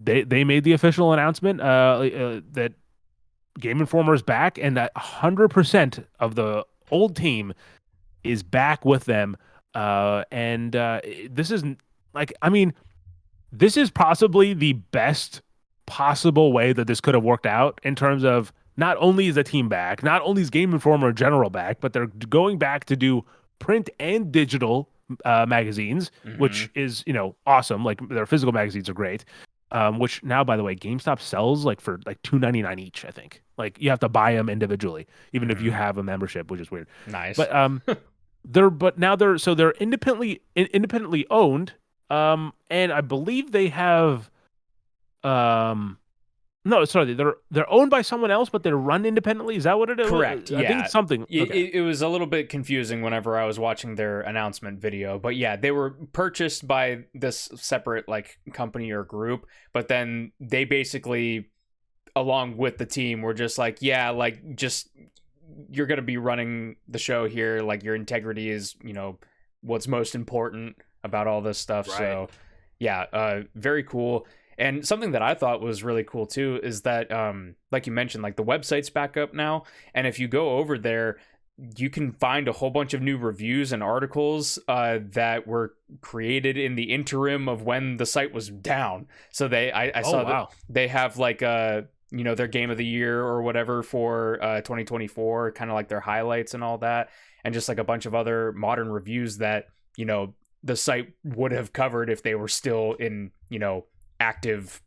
they made the official announcement that Game Informer is back, and that 100% of the old team is back with them. And this is this is possibly the best possible way that this could have worked out in terms of not only is the team back, not only is Game Informer in general back, but they're going back to do print and digital magazines, which is awesome. Their physical magazines are great. Which now, by the way, GameStop sells for $2.99 each. I think you have to buy them individually, even if you have a membership, which is weird. Nice. But they're independently owned. And I believe they have No, sorry, they're owned by someone else, but they're run independently. Is that what it is? Correct. I think Yeah. it's something. Okay. It was a little bit confusing whenever I was watching their announcement video, but yeah, they were purchased by this separate like company or group, but then they basically, along with the team, were just like, yeah, like just you're gonna be running the show here. Like your integrity is, what's most important about all this stuff. Right. So yeah, very cool. And something that I thought was really cool too is that, like you mentioned, like the website's back up now. And if you go over there, you can find a whole bunch of new reviews and articles that were created in the interim of when the site was down. So I saw that they have like their game of the year or whatever for 2024, kind of like their highlights and all that, and just like a bunch of other modern reviews that the site would have covered if they were still in active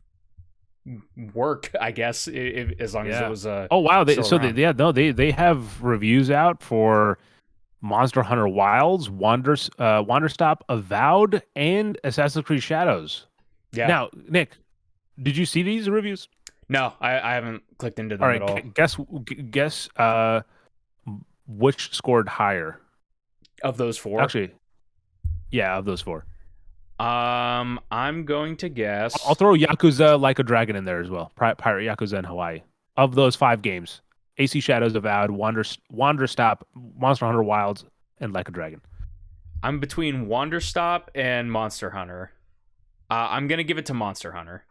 work, I guess, as long as it was oh wow, they have reviews out for Monster Hunter Wilds, Wanderstop, Avowed, and Assassin's Creed Shadows. Yeah. Now, Nick, did you see these reviews? No, I haven't clicked into them at all. Guess which scored higher of those four? Actually, yeah, of those four. I'm going to guess. I'll throw Yakuza Like a Dragon in there as well. Pirate Yakuza in Hawaii. Of those 5 games, AC Shadows, Avowed, Wanderstop, Monster Hunter Wilds, and Like a Dragon. I'm between Wanderstop and Monster Hunter. I'm gonna give it to Monster Hunter.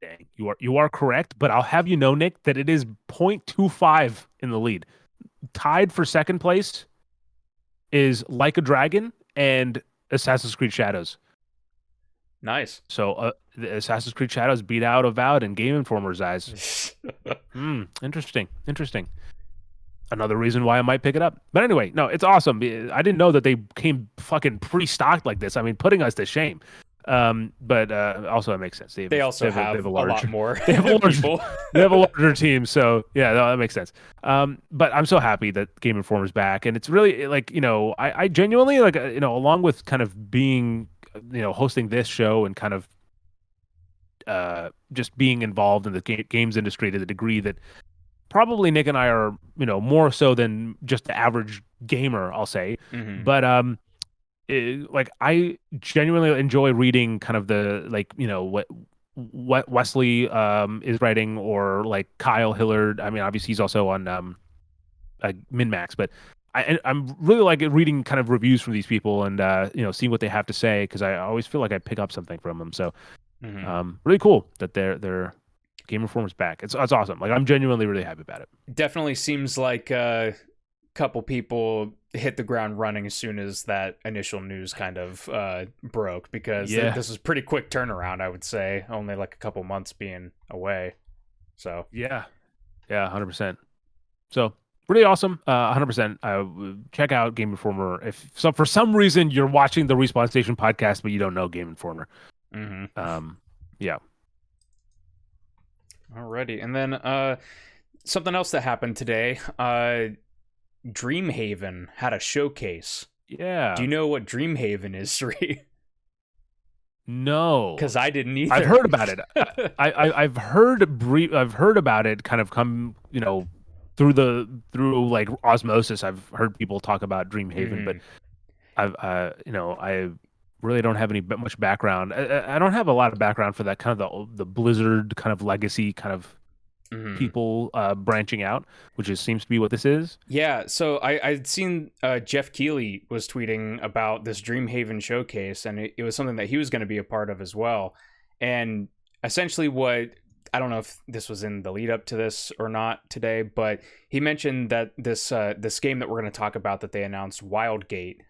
Dang, you are correct, but I'll have you know, Nick, that it is 0.25 in the lead. Tied for second place is Like a Dragon and Assassin's Creed Shadows. Nice. So the Assassin's Creed Shadows beat out Avowed in Game Informer's eyes. Interesting. Another reason why I might pick it up. But anyway, no, it's awesome. I didn't know that they came fucking pre-stocked like this. I mean, putting us to shame. But also it makes sense. They also have a lot more. They have a larger, they have a larger team, so yeah, no, that makes sense. But I'm so happy that Game Informer's back, and it's really like I genuinely like along with kind of being hosting this show and kind of just being involved in the games industry to the degree that probably Nick and I are more so than just the average gamer, I'll say. Mm-hmm. But like I genuinely enjoy reading kind of the what Wesley is writing, or like Kyle Hillard. I mean, obviously he's also on MinMax, but I'm really like reading kind of reviews from these people and seeing what they have to say, because I always feel like I pick up something from them. So really cool that their Game Informer's back. It's awesome. Like I'm genuinely really happy about it. Definitely seems like a couple people hit the ground running as soon as that initial news kind of broke, because this was pretty quick turnaround, I would say, only like a couple months being away. So yeah 100%. So really awesome. 100%. Check out Game Informer if for some reason you're watching the Respawn Station podcast but you don't know Game Informer. Yeah. Alrighty, and then something else that happened today. Dreamhaven had a showcase. Yeah. Do you know what Dreamhaven is, Sri? No, because I didn't either. I've heard about it. I've heard about it. Kind of come through like osmosis. I've heard people talk about Dreamhaven, but I really don't have much background. I don't have a lot of background for that kind of the Blizzard kind of legacy kind of people branching out, which seems to be what this is. Yeah, so I'd seen Jeff Keighley was tweeting about this Dreamhaven showcase, and it was something that he was going to be a part of as well. And essentially what, I don't know if this was in the lead up to this or not today, but he mentioned that this game that we're going to talk about that they announced, Wildgate,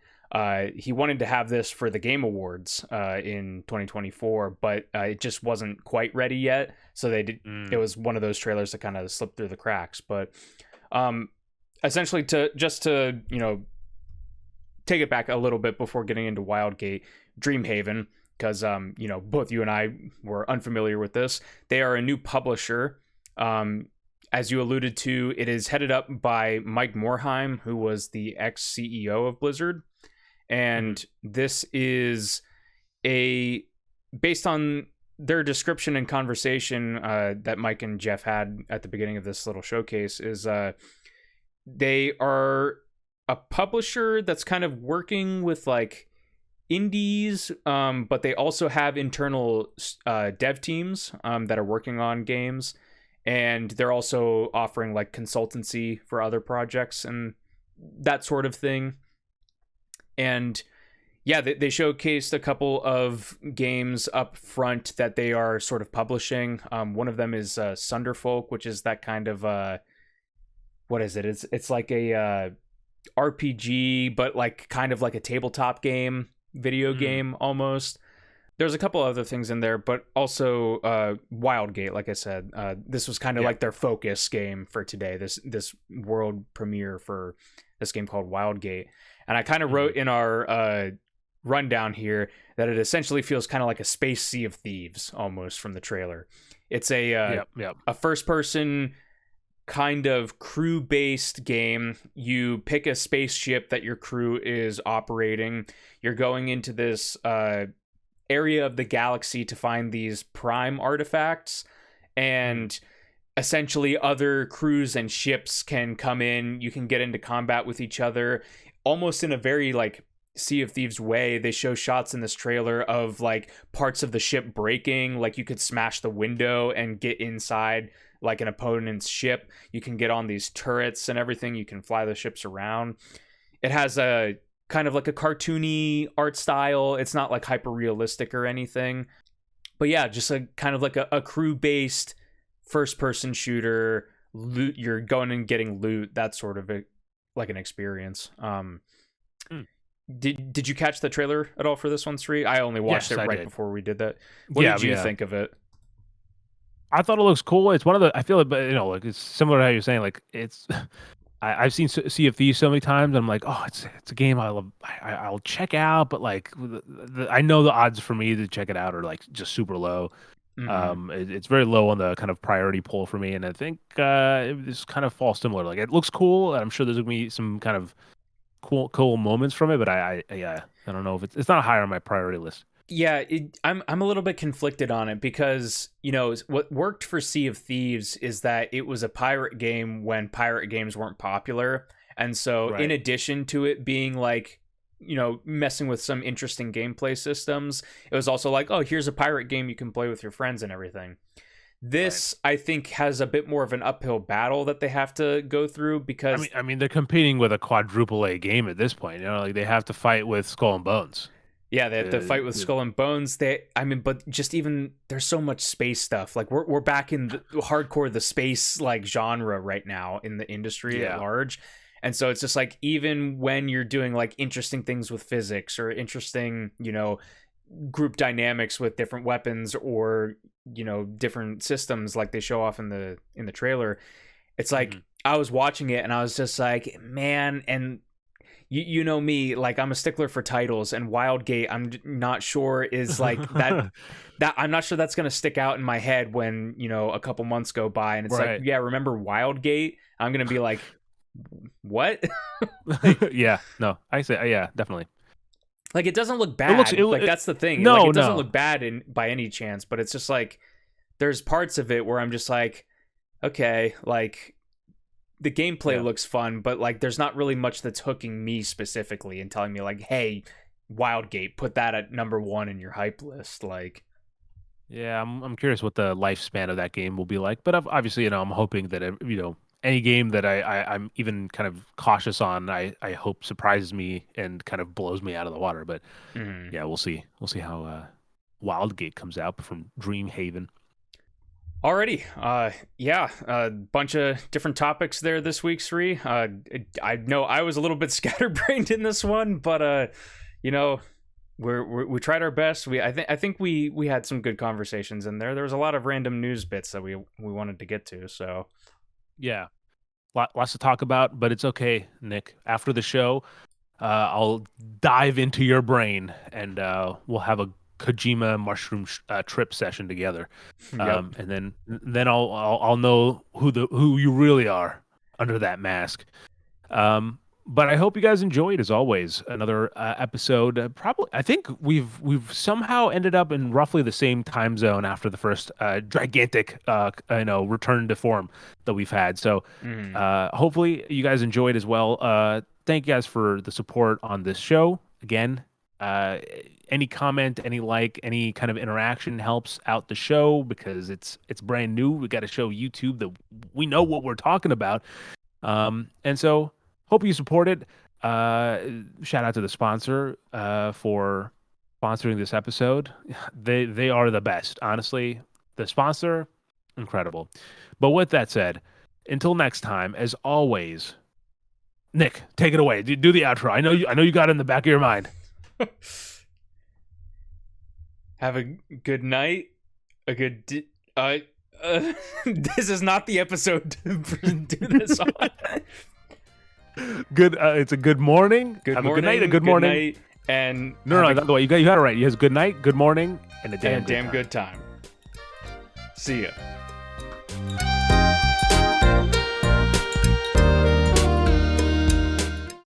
he wanted to have this for the Game Awards in 2024, but it just wasn't quite ready yet. So they did. It was one of those trailers that kind of slipped through the cracks. But essentially, to take it back a little bit before getting into Wildgate, Dreamhaven, because both you and I were unfamiliar with this. They are a new publisher. As you alluded to, it is headed up by Mike Morhaime, who was the ex-CEO of Blizzard. And this is based on their description and conversation that Mike and Jeff had at the beginning of this little showcase is they are a publisher that's kind of working with like indies, but they also have internal dev teams that are working on games, and they're also offering like consultancy for other projects and that sort of thing. And yeah, they showcased a couple of games up front that they are sort of publishing. One of them is Sunderfolk, which is that kind of what is it? It's like a RPG, but like kind of like a tabletop game, video game almost. There's a couple other things in there, but also Wildgate, like I said. This was kind of like their focus game for today, this world premiere for this game called Wildgate. And I kind of wrote in our rundown here that it essentially feels kind of like a space Sea of Thieves almost from the trailer. It's a first-person kind of crew-based game. You pick a spaceship that your crew is operating. You're going into this area of the galaxy to find these prime artifacts, and essentially other crews and ships can come in. You can get into combat with each other almost in a very like Sea of Thieves way. They show shots in this trailer of like parts of the ship breaking, like you could smash the window and get inside like an opponent's ship. You can get on these turrets and everything. You can fly the ships around. It has a kind of like a cartoony art style. It's not like hyper realistic or anything, but yeah, just a kind of like a crew based first person shooter. Loot, you're going and getting loot, that sort of like an experience. Did you catch the trailer at all for this one, Sri? I only watched it right before we did that. What did you think of it? I thought it looks cool. It's one of the, I feel like, but like it's similar to how you're saying, like it's, I've seen Sea of Thieves so many times, and I'm like, oh, it's a game I'll check out, but like I know the odds for me to check it out are like just super low. It's very low on the kind of priority poll for me, and I think this kind of falls similar. Like it looks cool, and I'm sure there's gonna be some kind of cool moments from it, but I don't know if it's not higher on my priority list. Yeah, I'm a little bit conflicted on it because, you know, what worked for Sea of Thieves is that it was a pirate game when pirate games weren't popular. And so in addition to it being like, you know, messing with some interesting gameplay systems, it was also like, oh, here's a pirate game you can play with your friends and everything. This, I think, has a bit more of an uphill battle that they have to go through because... I mean, they're competing with a quadruple A game at this point. You know, like they have to fight with Skull and Bones. Yeah, they have to fight with Skull and Bones. But just even there's so much space stuff. Like we're back in the hardcore the space like genre right now in the industry at large. And so it's just like even when you're doing like interesting things with physics or interesting, you know, group dynamics with different weapons or, you know, different systems like they show off in the trailer, it's like I was watching it and I was just like, man, and you know me, like I'm a stickler for titles, and Wildgate I'm not sure is like that I'm not sure that's gonna stick out in my head when, you know, a couple months go by and it's like, yeah, remember Wildgate? I'm gonna be like, what? Yeah, no, I say yeah, definitely. Like it doesn't look bad. Like that's the thing. No, like, it doesn't look bad by any chance, but it's just like there's parts of it where I'm just like, okay, like the gameplay looks fun, but like there's not really much that's hooking me specifically and telling me like, hey, Wildgate, put that at number 1 in your hype list. Like, yeah, I'm curious what the lifespan of that game will be like, but obviously, you know, I'm hoping that, you know, any game that I'm even kind of cautious on, I hope surprises me and kind of blows me out of the water. But yeah, we'll see how Wildgate comes out from Dreamhaven. Alrighty, yeah, a bunch of different topics there this week, Sri. I know I was a little bit scatterbrained in this one, but you know, we tried our best. I think we had some good conversations in there. There was a lot of random news bits that we wanted to get to. So yeah, lots to talk about, but it's okay, Nick. After the show, I'll dive into your brain and we'll have a Kojima mushroom trip session together, and then I'll know who you really are under that mask. But I hope you guys enjoyed, as always, another episode. Probably, I think we've somehow ended up in roughly the same time zone after the first gigantic, return to form that we've had. So, hopefully, you guys enjoyed as well. Thank you guys for the support on this show. Again, any comment, any kind of interaction helps out the show because it's brand new. We got to show YouTube that we know what we're talking about, and so. Hope you support it. Shout out to the sponsor for sponsoring this episode. They are the best, honestly. The sponsor, incredible. But with that said, until next time, as always, Nick, take it away. Do the outro. I know you got it in the back of your mind. Have a good night. A good. This is not the episode to do this on. Good. It's a good morning. Good Have morning. A good night. A good morning. Night, and no. By the way, you got it right. Yes, good night, good morning, and a damn good time. See ya.